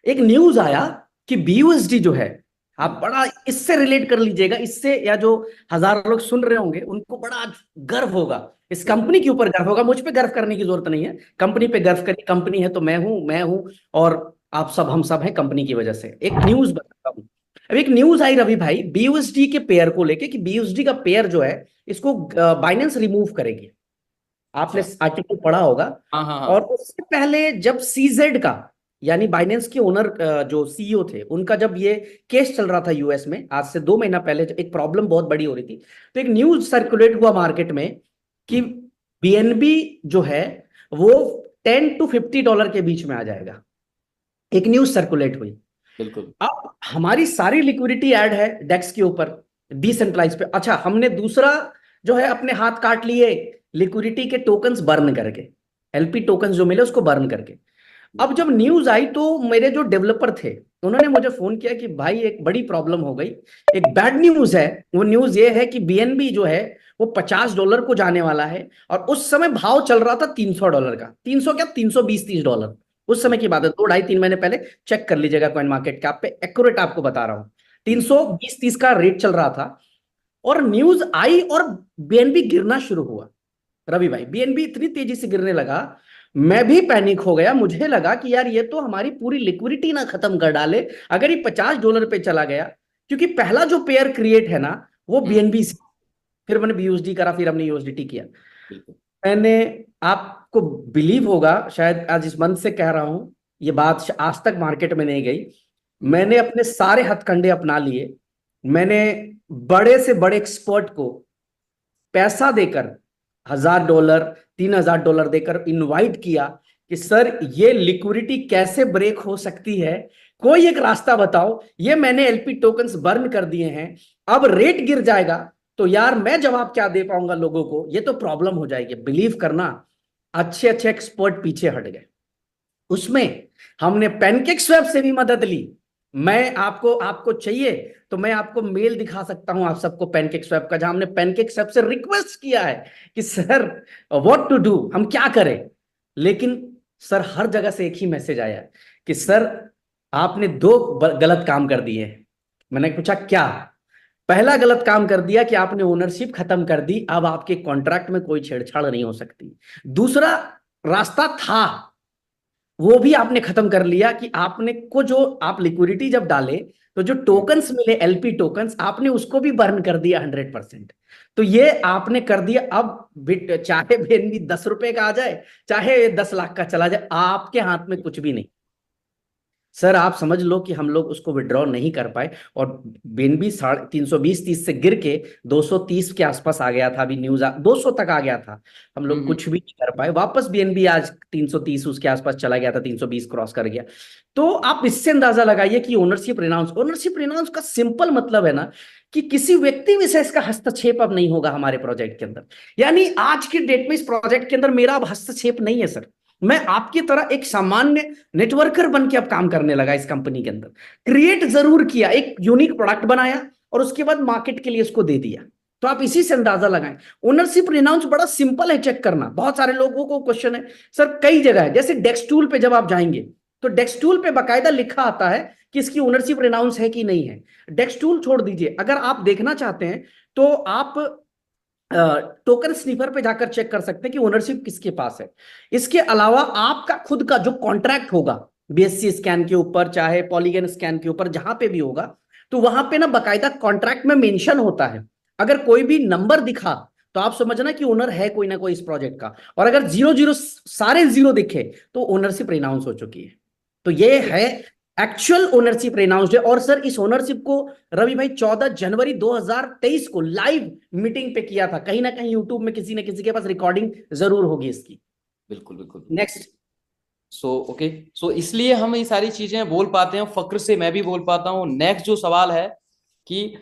[SPEAKER 2] एक न्यूज आया कि बीयूएसडी जो है, आप
[SPEAKER 1] हम्म,
[SPEAKER 2] बड़ा इससे रिलेट कर लीजिएगा, इससे, या जो हजारों लोग सुन रहे होंगे उनको बड़ा गर्व होगा, इस
[SPEAKER 1] बिल्कुल।
[SPEAKER 2] कंपनी के ऊपर गर्व होगा। मुझ पे गर्व करने की जरूरत नहीं है, कंपनी
[SPEAKER 1] हम्म,
[SPEAKER 2] पे गर्व करिए। कंपनी है तो मैं हूं, और आप सब, हम सब हैं कंपनी की वजह से। एक न्यूज बताता हूं। अब एक न्यूज आई रवि भाई बीयूएसडी के पेयर को लेके कि बीयूएसडी का पेयर जो है इसको बाइनेंस रिमूव करेगी। आपने
[SPEAKER 1] अच्छा।
[SPEAKER 2] आर्टिकल पढ़ा होगा।
[SPEAKER 1] हाँ हाँ
[SPEAKER 2] और
[SPEAKER 1] हाँ।
[SPEAKER 2] उससे पहले जब सीजेड का यानी बाइनेंस के ओनर जो सीईओ थे उनका जब ये केस चल रहा था यूएस में, आज से 2 महीना पहले जब एक प्रॉब्लम बहुत बड़ी हो रही थी, तो एक न्यूज सर्कुलेट हुआ मार्केट में कि
[SPEAKER 1] हम्म,
[SPEAKER 2] बीएनबी जो है वो $10 to $50 के बीच में आ जाएगा। एक न्यूज सर्कुलेट हुई।
[SPEAKER 1] बिल्कुल।
[SPEAKER 2] अब हमारी सारी लिक्विडिटी ऐड है डेक्स के ऊपर डिसेंट्रलाइज पे। अच्छा, हमने दूसरा जो है अपने हाथ काट लिए लिक्विडिटी के टोकन्स बर्न करके, एलपी टोकन्स जो मिले उसको बर्न करके। अब जब न्यूज आई तो मेरे जो डेवलपर थे उन्होंने मुझे फोन किया कि भाई एक बड़ी प्रॉब्लम हो गई, एक बैड न्यूज है। वो न्यूज ये है कि बीएनबी जो है वो $50 को जाने वाला है। और उस समय भाव चल रहा था $300 का, 300 क्या, 320-330 डॉलर। उस समय की बात है, 2 ढाई 3 महीने पहले। चेक कर लीजिएगा कॉइन मार्केट कैप पे, एक्यूरेट आपको बता रहा हूं। 320-330 का रेट चल रहा था। और न्यूज आई और बीएनबी गिरना शुरू हुआ। रवि भाई बीएनबी इतनी तेजी से गिरने लगा, मैं भी पैनिक हो गया। मुझे लगा कि यार ये तो हमारी पूरी लिक्विडिटी ना खत्म कर डाले अगर ये $50 पे चला गया। क्योंकि पहला जो पेयर क्रिएट है ना वो
[SPEAKER 1] हम्म,
[SPEAKER 2] बीएनबी से। फिर मैंने बीयूएसडी करा, फिर हमने यूएसडीटी किया।
[SPEAKER 1] बिल्कुल।
[SPEAKER 2] मैंने, आपको बिलीव होगा शायद आज इस मंथ से कह रहा हूं, ये बात आज तक मार्केट में नहीं गई।
[SPEAKER 1] हम्म,
[SPEAKER 2] मैंने अपने सारे हथकंडे अपना लिए। मैंने बड़े से बड़े एक्सपर्ट को पैसा देकर, $1000 $3000 देकर इनवाइट किया कि सर ये लिक्विडिटी कैसे ब्रेक हो सकती है, कोई एक रास्ता बताओ। ये मैंने एलपी टोकन्स बर्न कर दिए हैं, अब रेट गिर जाएगा तो यार मैं जवाब क्या दे पाऊंगा लोगों को, ये तो प्रॉब्लम हो जाएगी। बिलीव करना, अच्छे अच्छे एक्सपर्ट पीछे हट गए। उसमें हमने पैनकेक स्वैप से भी मदद ली। मैं आपको आपको चाहिए तो मैं आपको मेल दिखा सकता हूं आप सबको पैनकेक स्वैप का, जहां हमने पैनकेक स्वैप से रिक्वेस्ट किया है कि सर व्हाट टू डू, हम क्या करें। लेकिन सर हर जगह से एक ही मैसेज आया है कि सर आपने दो गलत काम कर दिए। मैंने पूछा क्या। पहला गलत काम कर दिया कि आपने ओनरशिप खत्म कर दी, अब आपके कॉन्ट्रैक्ट में कोई छेड़छाड़ नहीं हो सकती। दूसरा रास्ता था वो भी आपने खत्म कर लिया कि आपने को जो आप लिक्विडिटी जब डाले तो जो
[SPEAKER 1] हम्म,
[SPEAKER 2] टोकन्स मिले एलपी टोकन्स आपने उसको भी बर्न कर दिया 100%। तो ये आपने कर दिया। अब बिट चाहे बीएनबी $10 का आ जाए चाहे 10 लाख का चला जाए, आपके हाथ में कुछ भी नहीं। सर आप समझ लो कि हम लोग उसको विड्रॉ नहीं कर पाए। और बीएनबी 320-30 से गिर के 230 के आसपास आ गया था। अभी न्यूज 200 तक आ गया था। हम लोग
[SPEAKER 1] हम्म,
[SPEAKER 2] कुछ भी नहीं कर पाए। वापस बीएनबी आज 330 उसके आसपास चला गया था, 320 क्रॉस कर गया। तो आप इससे अंदाजा लगाइए कि ओनरशिप रिनाउंस का सिंपल मतलब है ना कि किसी व्यक्ति विशेष का हस्तक्षेप अब नहीं होगा हमारे प्रोजेक्ट के अंदर। यानी आज की डेट में इस प्रोजेक्ट के अंदर मेरा अब हस्तक्षेप नहीं है सर। मैं आपकी तरह एक सामान्य नेटवर्कर बन के अब काम करने लगा इस कंपनी के अंदर। क्रिएट जरूर किया, एक यूनिक प्रोडक्ट बनाया और उसके बाद मार्केट के लिए उसको दे दिया। तो आप इसी से अंदाजा लगाएं। ओनरशिप रिनाउंस बड़ा सिंपल है चेक करना। बहुत सारे लोगों को क्वेश्चन है सर, कई जगह है जैसे डेक्स टूल पे जब आप जाएंगे तो डेक्स टूल पे बाकायदा लिखा आता है कि इसकी ओनरशिप रिनाउंस है कि नहीं है। डेक्स टूल छोड़ दीजिए, अगर आप देखना चाहते हैं तो आप टोकन स्नीपर पे जाकर चेक कर सकते हैं कि ओनरशिप किसके पास है। इसके अलावा आपका खुद का जो कॉन्ट्रैक्ट होगा बीएससी स्कैन के ऊपर चाहे पॉलीगन स्कैन के ऊपर जहां पे भी होगा, तो वहां पे ना बकायदा कॉन्ट्रैक्ट में मेंशन होता है। अगर कोई भी नंबर दिखा तो आप समझना कि ओनर है कोई ना कोई इस प्रोजेक्ट का। और अगर 0 0 सारे 0 दिखे तो ओनरशिप रिनाउंस हो चुकी है। तो ये है एक्चुअल ओनरशिप रिनाउंस्ड है। और सर इस ओनरशिप को रवि भाई 14 जनवरी 2023 को लाइव मीटिंग पे किया था। कहीं ना कहीं यूट्यूब में किसी न किसी के पास रिकॉर्डिंग जरूर होगी इसकी।
[SPEAKER 1] बिल्कुल बिल्कुल।
[SPEAKER 2] नेक्स्ट।
[SPEAKER 1] So okay. सो इसलिए हम ये सारी चीजें बोल पाते हैं, फक्र से मैं भी बोल पाता हूँ। नेक्स्ट जो सवाल है कि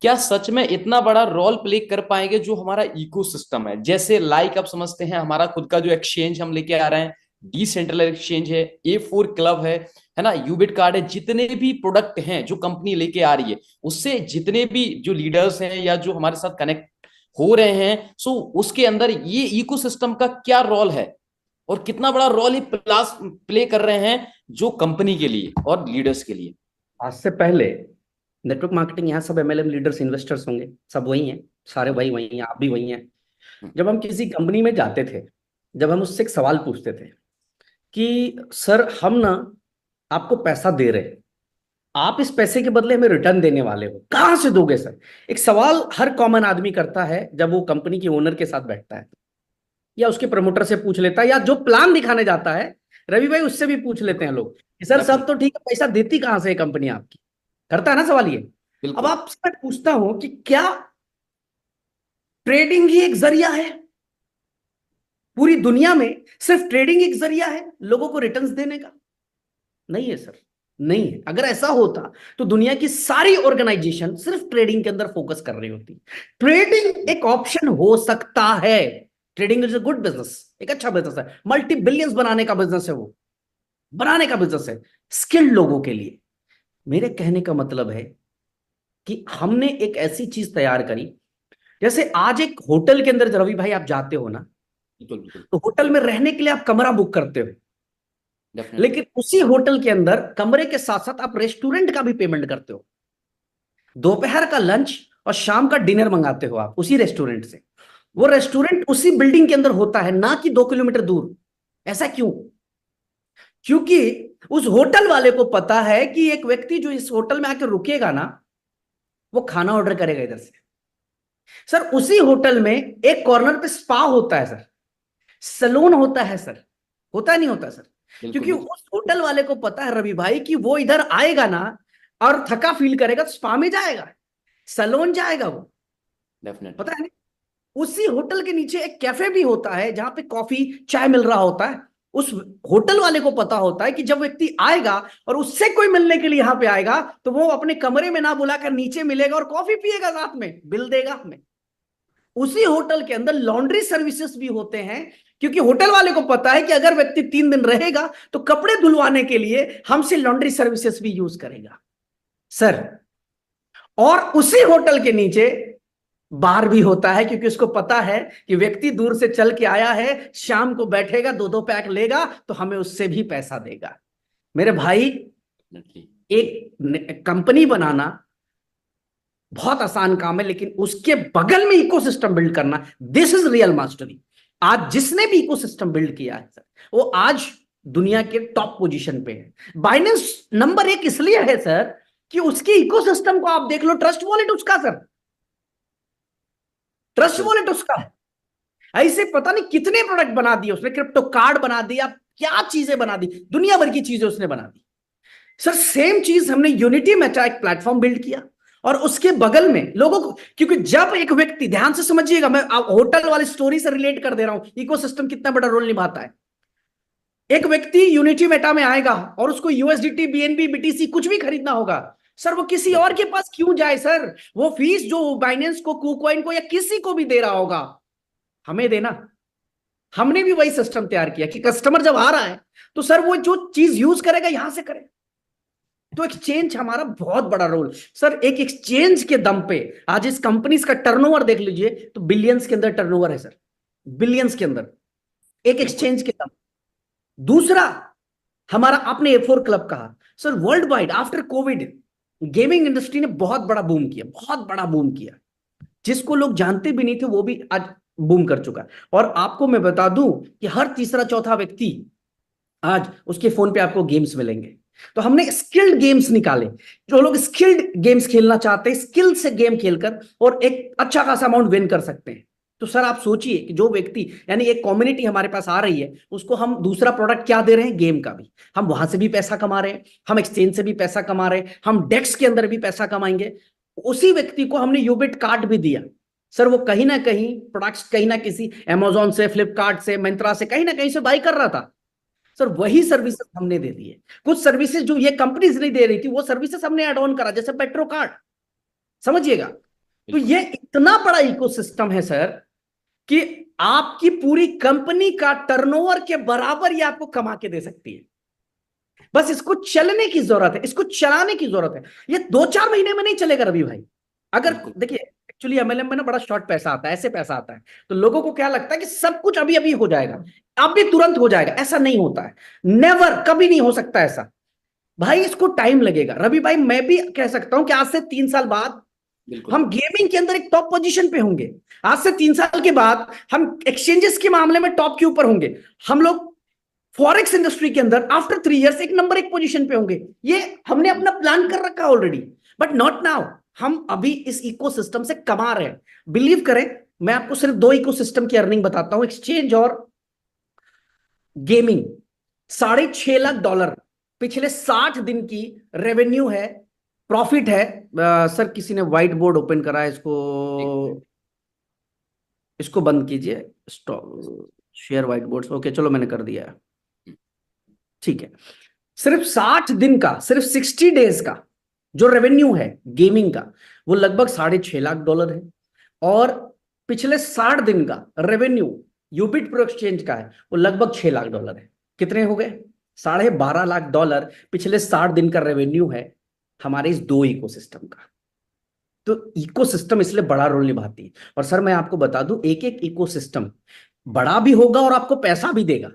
[SPEAKER 1] क्या सच में इतना बड़ा रोल प्ले कर पाएंगे जो हमारा इकोसिस्टम है, जैसे लाइक आप समझते हैं हमारा खुद का जो एक्सचेंज हम लेके आ रहे हैं, डिसेंट्रलाइज्ड एक्सचेंज है, A4 क्लब है ना, यूबिट कार्ड है, जितने भी प्रोडक्ट हैं जो कंपनी लेके आ रही है, उससे जितने भी जो लीडर्स हैं या जो हमारे साथ कनेक्ट हो रहे हैं, सो उसके अंदर ये इकोसिस्टम का क्या रोल है और कितना बड़ा रोल ये प्लास प्ले कर रहे हैं जो कंपनी के लिए और लीडर्स के लिए।
[SPEAKER 2] आज से पहले नेटवर्क मार्केटिंग, यहाँ सब एमएलएम लीडर्स इन्वेस्टर्स होंगे, सब वही हैं, सारे भाई वही हैं, आप भी वही हैं। जब हम किसी कंपनी में जाते थे, जब हम उससे एक सवाल पूछते थे कि सर हम ना आपको पैसा दे रहे हैं, आप इस पैसे के बदले हमें रिटर्न देने वाले हो, कहां से दोगे सर? एक सवाल हर कॉमन आदमी करता है जब वो कंपनी के ओनर के साथ बैठता है, या उसके प्रमोटर से पूछ लेता है, या जो प्लान दिखाने जाता है रवि भाई उससे भी पूछ लेते हैं लोग कि सर सब
[SPEAKER 1] डेफिनेट
[SPEAKER 2] तो ठीक है, पैसा देती कहां से है कंपनी आपकी? करता है ना सवाल ये। अब
[SPEAKER 1] बिल्कुल।
[SPEAKER 2] आपसे मैं पूछता हूं कि क्या ट्रेडिंग ही एक जरिया है? पूरी दुनिया में सिर्फ ट्रेडिंग एक जरिया है लोगों को रिटर्न्स देने का? नहीं है सर, नहीं है। अगर ऐसा होता तो दुनिया की सारी ऑर्गेनाइजेशन सिर्फ ट्रेडिंग के अंदर फोकस कर रही होती। ट्रेडिंग एक ऑप्शन हो सकता है। Trading is a good business, एक अच्छा बिजनेस है, मल्टी बिलियंस बनाने का बिजनेस है, वो बनाने का बिजनेस है स्किल्ड लोगों के लिए। मेरे कहने का मतलब है कि हमने एक ऐसी चीज तैयार करी, जैसे आज एक होटल के अंदर रवि भाई आप जाते हो ना,
[SPEAKER 1] बिल्कुल बिल्कुल।
[SPEAKER 2] तो होटल में रहने के लिए आप कमरा बुक करते हो,
[SPEAKER 1] डेफिनेटली।
[SPEAKER 2] लेकिन उसी होटल के अंदर कमरे के साथ साथ आप रेस्टोरेंट का भी पेमेंट करते हो। दोपहर का लंच और शाम का डिनर मंगाते हो आप उसी रेस्टोरेंट से। वो रेस्टोरेंट उसी बिल्डिंग के अंदर होता है, ना कि 2 किलोमीटर दूर। ऐसा क्यों? क्योंकि उस होटल वाले को पता है कि एक व्यक्ति जो इस होटल में आकर रुकेगा ना, वो खाना ऑर्डर करेगा इधर से। सर उसी होटल में एक कॉर्नर पे स्पा होता है सर, सलून होता है सर, होता नहीं होता सर?
[SPEAKER 1] बिल्कुल
[SPEAKER 2] क्योंकि
[SPEAKER 1] बिल्कुल।
[SPEAKER 2] उस होटल वाले को पता है रवि भाई कि वो इधर आएगा ना और थका फील करेगा तो स्पा में जाएगा, सलून जाएगा वो,
[SPEAKER 1] डेफिनेटली।
[SPEAKER 2] पता है? उसी होटल के नीचे एक कैफे भी होता है जहां पे कॉफी चाय मिल रहा होता है। उस होटल वाले को पता होता है कि जब व्यक्ति आएगा और उससे कोई मिलने के लिए यहां पे आएगा तो वो अपने कमरे में ना बुलाकर नीचे मिलेगा और कॉफी पिएगा, साथ में बिल देगा हमें। उसी होटल के अंदर लॉन्ड्री सर्विसेज भी होते हैं, क्योंकि होटल वाले को पता है कि अगर व्यक्ति 3 दिन रहेगा तो कपड़े धुलवाने के लिए हमसे लॉन्ड्री सर्विसेज भी यूज करेगा सर। और उसी होटल के नीचे बार भी होता है, क्योंकि उसको पता है कि व्यक्ति दूर से चल के आया है, शाम को बैठेगा, 2-2 पैक लेगा तो हमें उससे भी पैसा देगा। मेरे भाई,
[SPEAKER 1] डेफिनेटली।
[SPEAKER 2] एक कंपनी बनाना बहुत आसान काम है, लेकिन उसके बगल में इकोसिस्टम बिल्ड करना, दिस इज रियल मास्टरी। आज जिसने भी इकोसिस्टम बिल्ड किया है सर, वो आज दुनिया के टॉप पोजीशन पे है। बाइनेंस नंबर 1 इसलिए है सर कि उसके इकोसिस्टम को आप देख लो। ट्रस्ट वॉलेट उसका सर, ट्रस्ट
[SPEAKER 1] बिल्कुल
[SPEAKER 2] वॉलेट उसका है। ऐसे पता नहीं कितने प्रोडक्ट बना दिए उसने, क्रिप्टो कार्ड बना दिया, क्या चीजें बना दी, दुनिया भर की चीजें उसने बना दी। सर सेम चीज हमने यूनिटी मेटा एक प्लेटफॉर्म बिल्ड किया, और उसके बगल में लोगों को, क्योंकि जब एक व्यक्ति, ध्यान से समझिएगा, मैं होटल वाली स्टोरी से रिलेट कर दे रहा हूं, इकोसिस्टम कितना बड़ा रोल निभाता है। एक व्यक्ति यूनिटी मेटा में आएगा और उसको यूएसडीटी, बीएनबी, बीटीसी कुछ भी खरीदना होगा, सर वो किसी और के पास क्यों जाए सर? वो फीस जो बाइनेंस को, कुकॉइन को, या किसी को भी दे रहा होगा, हमें देना। हमने भी वही सिस्टम तैयार किया कि कस्टमर जब आ रहा है तो सर वो जो चीज यूज करेगा यहां से करे। तो एक्सचेंज हमारा बहुत बड़ा रोल सर। एक एक्सचेंज के दम पे आज इस कंपनीज का टर्नओवर देख लीजिए तो बिलियंस के अंदर टर्नओवर है सर, बिलियंस के अंदर, एक
[SPEAKER 1] बिल्कुल।
[SPEAKER 2] एक्सचेंज के दम। दूसरा, हमारा, आपने A4 क्लब कहा sir, world wide after Covid gaming industry ने बहुत बड़ा बूम किया, बहुत बड़ा बूम किया। जिसको लोग जानते भी नहीं थे वो भी आज बूम कर चुका है। और आपको मैं बता दूं कि हर तीसरा चौथा व्यक्ति आज उसके फोन पे आपको गेम्स मिलेंगे। तो हमने स्किल्ड गेम्स निकाले, जो लोग स्किल्ड गेम्स खेलना चाहते हैं, स्किल से गेम खेलकर और एक अच्छा खासा अमाउंट विन कर सकते हैं। तो सर आप सोचिए कि जो व्यक्ति, यानी एक कम्युनिटी हमारे पास आ रही है, उसको हम दूसरा प्रोडक्ट क्या दे रहे हैं? गेम का भी। हम वहां से भी पैसा कमा रहे हैं, हम एक्सचेंज से भी पैसा कमा रहे हैं, हम डेक्स के अंदर भी पैसा कमाएंगे। उसी व्यक्ति को हमने यूबिट कार्ड भी दिया सर, वो कहीं ना कहीं प्रोडक्ट्स, कहीं ना किसी अमेजोन से, फ्लिपकार्ट से, मिंत्रा से, कहीं ना कहीं से बाई कर रहा था सर, वही सर्विसेज हमने दे दी है। कुछ सर्विसेज जो ये कंपनीज नहीं दे रही थी, वो सर्विसेज हमने ऐड ऑन करा, जैसे पेट्रो कार्ड, समझिएगा। तो
[SPEAKER 1] बिल्कुल
[SPEAKER 2] ये इतना बड़ा इकोसिस्टम है सर कि आपकी पूरी कंपनी का टर्नओवर के बराबर ये आपको कमा के दे सकती है। बस इसको चलने की जरूरत है, इसको चलाने की जरूरत है। ये 2-4 महीने में नहीं चलेगा रवि भाई। अगर
[SPEAKER 1] बिल्कुल।
[SPEAKER 2] देखिए, एक्चुअली एमएलएम में ना बड़ा शॉर्ट पैसा आता है, ऐसे पैसा आता है, तो लोगों को क्या लगता है कि सब कुछ अभी अभी हो जाएगा, अभी तुरंत हो जाएगा। ऐसा नहीं होता है, नेवर, कभी नहीं हो सकता ऐसा। भाई इसको टाइम लगेगा रवि भाई। मैं भी कह सकता हूं कि आज से 3 साल बाद
[SPEAKER 1] बिल्कुल।
[SPEAKER 2] हम गेमिंग के अंदर एक टॉप पोजीशन पे होंगे। आज से 3 साल के बाद हम एक्सचेंजेस के मामले में टॉप के ऊपर होंगे। हम लोग फॉरेक्स इंडस्ट्री के अंदर आफ्टर 3 इयर्स एक नंबर 1 पोजीशन पे होंगे। ये हमने अपना प्लान कर रखा ऑलरेडी, बट नॉट नाउ। हम अभी इस इकोसिस्टम से कमा रहे हैं। बिलीव करें, मैं आपको सिर्फ 2 इकोसिस्टम की अर्निंग बताता हूं, एक्सचेंज और गेमिंग। $6.5 लाख पिछले 60 दिन की रेवेन्यू है, प्रॉफिट है। सर किसी ने व्हाइट बोर्ड ओपन करा है, इसको बंद कीजिए। Stop share white boards. Okay चलो मैंने कर दिया है, ठीक है। सिर्फ 60 दिन का, सिर्फ 60 डेज का जो रेवेन्यू है गेमिंग का, वो लगभग $6.5 लाख है। और पिछले 60 दिन का रेवेन्यू यूबिट प्रो एक्सचेंज का है, वो लगभग $6 लाख है। कितने हो गए? $12.5 लाख पिछले 60 दिन का रेवेन्यू है हमारे इस 2 इकोसिस्टम का। तो इकोसिस्टम इसलिए बड़ा रोल निभाती है। और सर मैं आपको बता दूं, एक एक इकोसिस्टम बड़ा भी होगा और आपको पैसा भी देगा,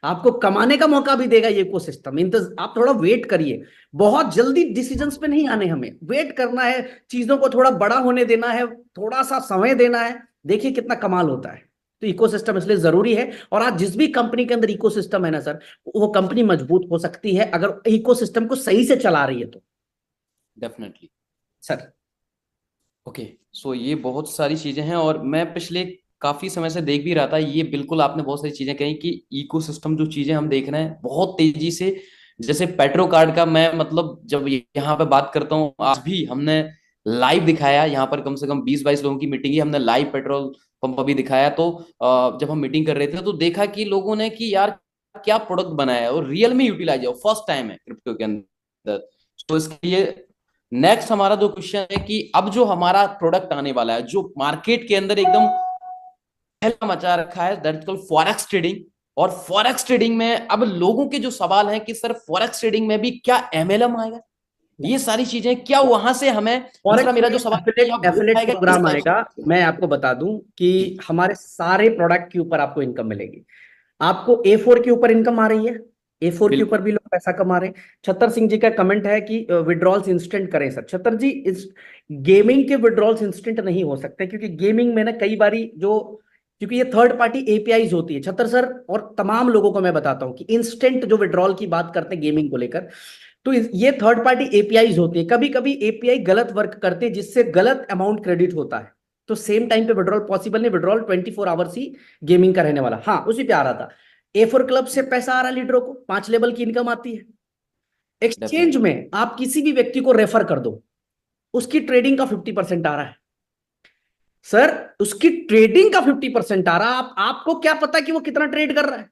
[SPEAKER 2] आपको कमाने का मौका भी देगा ये इकोसिस्टम। आप थोड़ा वेट करिए, बहुत जल्दी डिसीजंस पे नहीं आने, हमें वेट करना है, चीजों को थोड़ा बड़ा होने देना है, थोड़ा सा समय देना है। देखिए कितना कमाल होता है। तो इकोसिस्टम इसलिए जरूरी है। और आज जिस भी कंपनी के अंदर इकोसिस्टम है ना सर, वो कंपनी मजबूत हो सकती है अगर इकोसिस्टम को सही से चला रही है तो।
[SPEAKER 1] Definitely
[SPEAKER 2] sir
[SPEAKER 1] okay. सो ये बहुत सारी चीजें हैं, और मैं पिछले काफी समय से देख भी रहा था, ये बिल्कुल आपने बहुत सारी चीजें कही कि इकोसिस्टम जो चीजें हम देख रहे हैं बहुत तेजी से। जैसे पेट्रो कार्ड का, मैं मतलब जब यहाँ पे बात करता हूँ, आज भी हमने लाइव दिखाया यहाँ पर, कम से कम 20-22 लोगों की मीटिंग ही हमने लाइव पेट्रोल पंप अभी दिखाया। तो जब हम मीटिंग कर रहे थे तो देखा कि लोगों ने कि यार क्या प्रोडक्ट बनाया है, और रियल में यूटिलाइज है, फर्स्ट टाइम है क्रिप्टो के अंदर। तो इसके लिए नेक्स्ट हमारा जो क्वेश्चन है कि अब जो हमारा प्रोडक्ट आने वाला है, जो मार्केट के अंदर एकदम पहला मचा रखा है, दैट कॉल्ड फॉरेक्स ट्रेडिंग। और फॉरेक्स ट्रेडिंग में अब लोगों के जो सवाल हैं कि सर फॉरेक्स ट्रेडिंग में भी क्या एमएलएम आएगा, ये सारी चीजें क्या वहां से हमें, दूसरा
[SPEAKER 2] फॉरेक्स
[SPEAKER 1] मेरा
[SPEAKER 2] में
[SPEAKER 1] जो सवाल है, क्या ग्रोथ
[SPEAKER 2] एफिलेट
[SPEAKER 1] आएगा इस
[SPEAKER 2] प्रोग्राम
[SPEAKER 1] टाइप
[SPEAKER 2] आएगा।
[SPEAKER 1] से?
[SPEAKER 2] मैं आपको बता दूं कि
[SPEAKER 1] जी
[SPEAKER 2] हमारे सारे प्रोडक्ट के ऊपर आपको इनकम मिलेगी। आपको A4 के ऊपर इनकम आ रही है, A4 के ऊपर
[SPEAKER 1] बिल्कुल।
[SPEAKER 2] भी लोग पैसा कमा रहे हैं। छतर सिंह जी का कमेंट है कि विड्रॉल्स इंस्टेंट करें। सर छतर जी, इस गेमिंग के विड्रॉल्स इंस्टेंट नहीं हो सकते, क्योंकि गेमिंग में ना कई बारी जो, क्योंकि ये थर्ड पार्टी एपीआईज होती है छतर सर। और तमाम लोगों को मैं बताता हूं कि इंस्टेंट जो विड्रॉल की बात करते हैं गेमिंग को लेकर, तो ये थर्ड पार्टी एपीआईज होती है। कभी कभी एपीआई गलत वर्क करते हैं जिससे गलत अमाउंट क्रेडिट होता है, तो सेम टाइम पे विड्रॉल पॉसिबल नहीं। विड्रॉल 24 आवर्स ही गेमिंग का रहने वाला। हाँ उसी पे आ रहा था, A4 क्लब से पैसा आ रहा है लीडरों को, 5 लेवल की इनकम आती है। Exchange
[SPEAKER 1] definitely.
[SPEAKER 2] में आप किसी भी व्यक्ति को रेफर कर दो, उसकी ट्रेडिंग का 50% आ रहा है। सर उसकी ट्रेडिंग का 50% आ रहा है। आपको क्या पता कि वो कितना ट्रेड कर रहा है?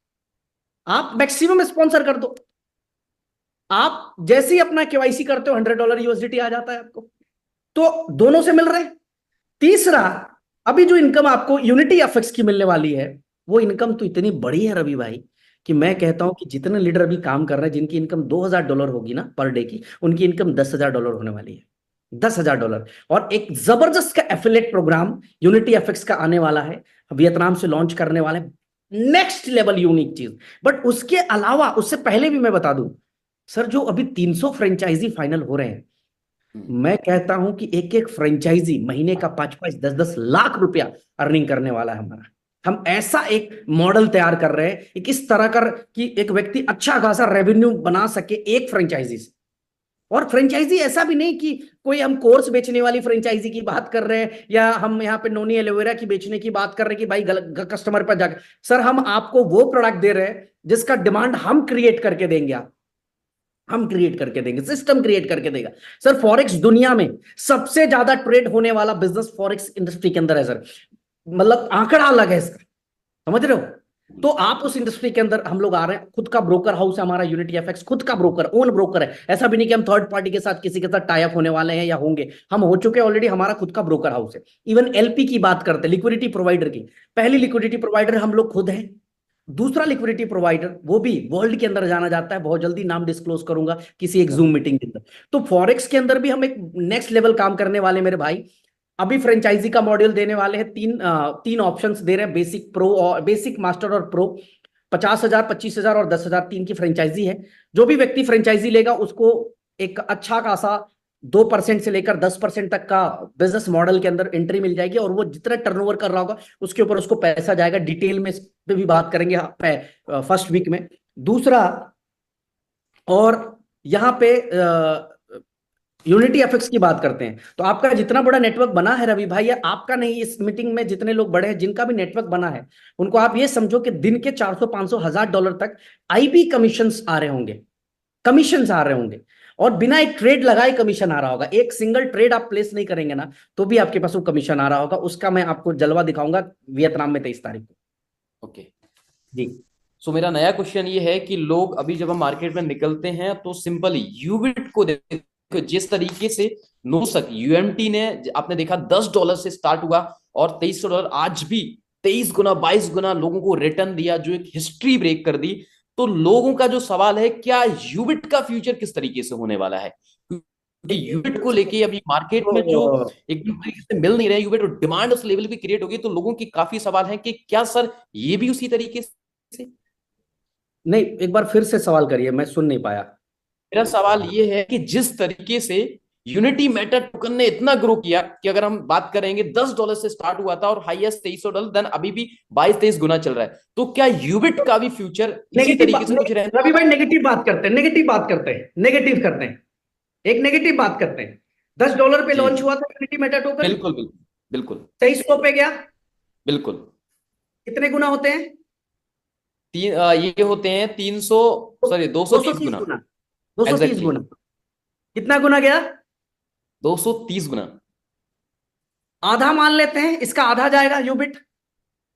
[SPEAKER 2] आप मैक्सिमम स्पॉन्सर कर दो, आप जैसे ही अपना केवाईसी करते हो $100 यूएसडीटी आ जाता है आपको। तो दोनों से मिल रहे हैं। तीसरा, अभी जो इनकम आपको यूनिटी एफएक्स की मिलने वाली है, वो इनकम तो इतनी बड़ी है रवि भाई, कि मैं कहता हूं कि जितने लीडर अभी काम कर रहे हैं जिनकी इनकम $2000 होगी ना पर डे की, उनकी इनकम $10,000 होने वाली है। $10,000। और एक जबरदस्त का एफिलेट प्रोग्राम यूनिटी एफएक्स का आने वाला है, वियतनाम से लॉन्च करने वाले, नेक्स्ट लेवल यूनिक चीज। बट उसके अलावा, उससे पहले भी मैं बता दूं सर, जो अभी 300 फ्रेंचाइजी फाइनल हो रहे हैं, मैं कहता हूं कि एक एक फ्रेंचाइजी महीने का 5-5, 10-10 लाख रुपया अर्निंग करने वाला है हमारा। हम ऐसा एक मॉडल तैयार कर रहे हैं एक इस तरह कर कि एक व्यक्ति अच्छा खासा रेवेन्यू बना सके एक फ्रेंचाइजी से। और फ्रेंचाइजी ऐसा भी नहीं कि कोई हम कोर्स बेचने वाली फ्रेंचाइजी की बात कर रहे हैं, या हम यहाँ पे नोनी एलोवेरा की बेचने की बात कर रहे हैं कि भाई कस्टमर पर जाकर। सर हम आपको वो प्रोडक्ट दे रहे हैं जिसका डिमांड हम क्रिएट करके देंगे, हम क्रिएट करके देंगे, सिस्टम क्रिएट करके देगा। सर फॉरेक्स दुनिया में सबसे ज्यादा ट्रेड होने वाला बिजनेस फॉरेक्स इंडस्ट्री के अंदर है सर, मतलब आंकड़ा अलग है इसका, समझ रहे हो? तो आप उस इंडस्ट्री के अंदर हम लोग आ रहे हैं। खुद का ब्रोकर हाउस है हमारा यूनिटी एफएक्स, खुद का ब्रोकर, ओन ब्रोकर है। ऐसा भी नहीं कि हम थर्ड पार्टी के साथ किसी के साथ टाई अप होने वाले हैं या होंगे, हम हो चुके हैं ऑलरेडी। हमारा खुद का ब्रोकर हाउस है। इवन एलपी की बात करते हैं, लिक्विडिटी प्रोवाइडर की, पहली लिक्विडिटी प्रोवाइडर हम लोग खुद हैं। दूसरा लिक्विडिटी प्रोवाइडर, वो भी वर्ल्ड के अंदर जाना जाता है, बहुत जल्दी नाम डिस्क्लोज करूंगा किसी एक जूम मीटिंग के अंदर। तो फॉरेक्स के अंदर भी हम एक नेक्स्ट लेवल काम करने वाले मेरे भाई। अभी फ्रेंचाइजी का मॉड्यूल देने वाले हैं, तीन ऑप्शंस दे रहे हैं, बेसिक, प्रो और बेसिक, मास्टर और प्रो। 50,000, 25,000 और 10,000 तीन की फ्रेंचाइजी है। जो भी व्यक्ति फ्रेंचाइजी लेगा उसको एक अच्छा खासा 2% से लेकर 10% तक का बिजनेस मॉडल के अंदर एंट्री मिल जाएगी, और वो जितना टर्नओवर कर रहा होगा उसके ऊपर उसको पैसा जाएगा। डिटेल में इस पे भी बात करेंगे फर्स्ट वीक में। दूसरा, और यहाँ पे यूनिटी एफएक्स की बात करते हैं, तो आपका जितना बड़ा नेटवर्क बना है रवि भाई, या आपका नहीं, इस मीटिंग में जितने लोग बड़े हैं जिनका भी नेटवर्क बना है, उनको आप ये समझो कि दिन के 400 500 $1,000 तक आईपी कमीशंस आ रहे होंगे, कमीशंस आ रहे होंगे, और बिना एक ट्रेड लगाए कमीशन आ रहा होगा। एक सिंगल ट्रेड आप प्लेस नहीं करेंगे ना, तो भी आपके पास वो कमीशन आ रहा होगा। उसका मैं आपको जलवा दिखाऊंगा वियतनाम में 23 तारीख को।
[SPEAKER 1] ओके।
[SPEAKER 2] जी।
[SPEAKER 1] सो मेरा नया क्वेश्चन ये है कि लोग अभी जब हम मार्केट में निकलते हैं तो सिंपल यूबिट को देखो, जिस तरीके से नोसक यूएमटी ने, आपने देखा $10 से स्टार्ट हुआ और $2300 आज भी 23 गुना 22 गुना लोगों को रिटर्न दिया, जो एक हिस्ट्री ब्रेक कर दी। तो लोगों का जो सवाल है, क्या यूबिट का फ्यूचर किस तरीके से होने वाला है? क्योंकि यूबिट को लेके अभी मार्केट में जो
[SPEAKER 2] तो
[SPEAKER 1] एकदम तरीके से मिल नहीं रहे यूबिट, और डिमांड उस लेवल पे क्रिएट होगी, तो लोगों की काफी सवाल है कि क्या सर ये भी उसी तरीके से?
[SPEAKER 2] नहीं, एक बार फिर से सवाल करिए, मैं सुन नहीं पाया।
[SPEAKER 1] मेरा सवाल ये है कि जिस तरीके से यूनिटी मेटा टोकन ने इतना ग्रो किया कि अगर हम बात करेंगे $10 से स्टार्ट हुआ था और हाईएस्ट $2300, देन अभी भी 22-23 गुना चल रहा है, तो क्या यूबिट का भी फ्यूचर इसी तरीके से कुछ रहने
[SPEAKER 2] रवि
[SPEAKER 1] वाला
[SPEAKER 2] भाई
[SPEAKER 1] है?
[SPEAKER 2] नेगेटिव बात करते हैं, नेगेटिव बात करते हैं, नेगेटिव करते हैं, एक नेगेटिव बात करते हैं। $10 पे
[SPEAKER 1] जी
[SPEAKER 2] लॉन्च
[SPEAKER 1] जी,
[SPEAKER 2] हुआ था यूनिटी मेटा टोकन,
[SPEAKER 1] बिल्कुल बिल्कुल बिल्कुल
[SPEAKER 2] 2300 पे गया,
[SPEAKER 1] बिल्कुल।
[SPEAKER 2] कितने गुना होते हैं?
[SPEAKER 1] ये होते हैं 300, सॉरी 230
[SPEAKER 2] 230
[SPEAKER 1] गुना।
[SPEAKER 2] गुना, 230
[SPEAKER 1] एग्जैक्टली
[SPEAKER 2] गुना। कितना गुना गया?
[SPEAKER 1] 230 गुना।
[SPEAKER 2] आधा मान लेते हैं, इसका आधा जाएगा यूबिट,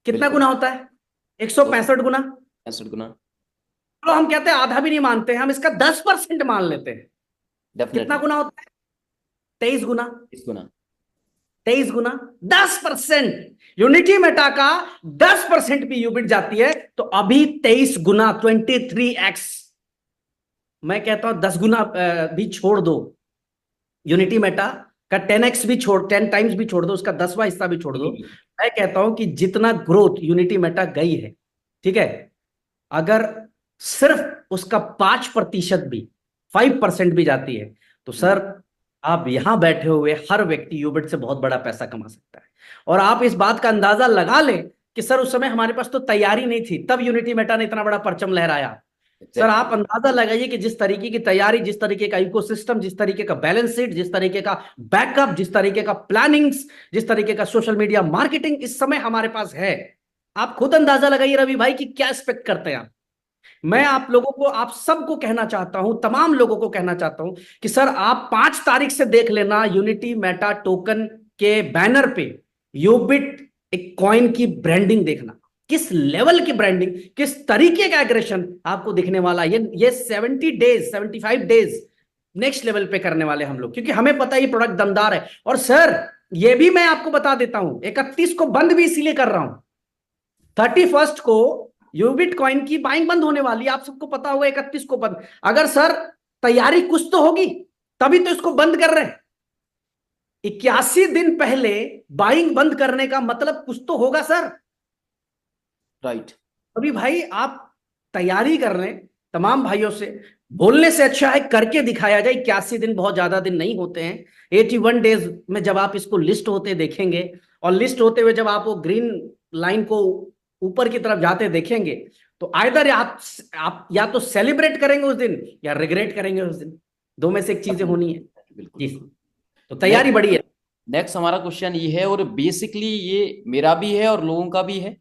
[SPEAKER 2] कितना
[SPEAKER 1] बिल्कुल
[SPEAKER 2] गुना होता है?
[SPEAKER 1] दो
[SPEAKER 2] 165 गुना।
[SPEAKER 1] 65 गुना।
[SPEAKER 2] तो हम कहते हैं आधा भी नहीं मानते हैं, हम इसका 10% मान लेते हैं। कितना
[SPEAKER 1] डेफिनेटली
[SPEAKER 2] गुना होता है? 23 गुना।
[SPEAKER 1] 30 गुना।
[SPEAKER 2] 23 गुना, 10%। यूनिटी मेटा का 10% भी यूबिट जाती है तो अभी 23 गुना, 23x। मैं कहता हूं 10 गुना भी छोड़ दो, यूनिटी मेटा का 10x भी छोड़, 10 टाइम्स भी छोड़ दो, उसका 10वां हिस्सा भी छोड़ दो। मैं कहता हूं कि जितना ग्रोथ यूनिटी मेटा गई है, ठीक है, अगर सिर्फ उसका 5% भी, 5% भी जाती है, तो सर आप यहां बैठे हुए हर व्यक्ति यूबिट से बहुत बड़ा पैसा कमा सकता है। और आप इस बात का अंदाजा लगा लें कि सर उस समय हमारे पास तो तैयारी नहीं थी, तब यूनिटी मेटा ने इतना बड़ा परचम लहराया। सर आप
[SPEAKER 1] एग्जैक्टली।
[SPEAKER 2] अंदाजा लगाइए कि जिस तरीके की तैयारी, जिस तरीके का इकोसिस्टम, जिस तरीके का बैलेंस शीट, जिस तरीके का बैकअप, जिस तरीके का प्लानिंग्स, जिस तरीके का सोशल मीडिया मार्केटिंग इस समय हमारे पास है, आप खुद अंदाजा लगाइए रवि भाई कि क्या एक्सपेक्ट करते हैं आप। मैं
[SPEAKER 1] बिल्कुल
[SPEAKER 2] आप लोगों को, आप सबको कहना चाहता हूं, तमाम लोगों को कहना चाहता हूं कि सर आप 5 तारीख से देख लेना यूनिटी मेटा टोकन के बैनर पे यूबिट एक कॉइन की ब्रांडिंग देखना, किस लेवल की ब्रांडिंग, किस तरीके का एग्रेशन आपको दिखने वाला है। ये 70 डेज, 75 डेज नेक्स्ट लेवल पे करने वाले हम लोग, क्योंकि हमें पता है ये प्रोडक्ट दमदार है। और सर ये भी मैं आपको बता देता हूं, 31 को बंद भी इसीलिए कर रहा हूं, 31 को यूबिट कॉइन की बाइंग बंद होने वाली है, आप सबको पता होगा, 31 को बंद। अगर सर तैयारी कुछ तो होगी, तभी तो इसको बंद कर रहे हैं। 81 दिन पहले बाइंग बंद करने का मतलब कुछ तो होगा सर।
[SPEAKER 1] राइट।
[SPEAKER 2] अभी भाई आप तैयारी कर लें, तमाम भाइयों से बोलने से अच्छा है करके दिखाया जाए। 81 दिन बहुत ज्यादा दिन नहीं होते हैं। 81 डेज में जब आप इसको लिस्ट होते देखेंगे, और लिस्ट होते हुए जब आप वो ग्रीन लाइन को ऊपर की तरफ जाते देखेंगे, तो आइदर आप या तो सेलिब्रेट करेंगे उस दिन या रिग्रेट करेंगे उस दिन, दो में से एक चीजें होनी है।
[SPEAKER 1] बिल्कुल
[SPEAKER 2] जी।
[SPEAKER 1] बिल्कुल।
[SPEAKER 2] तो तैयारी
[SPEAKER 1] नेक्स्ट
[SPEAKER 2] बड़ी है।
[SPEAKER 1] नेक्स्ट हमारा क्वेश्चन ये है, और बेसिकली ये मेरा भी है और लोगों का भी है,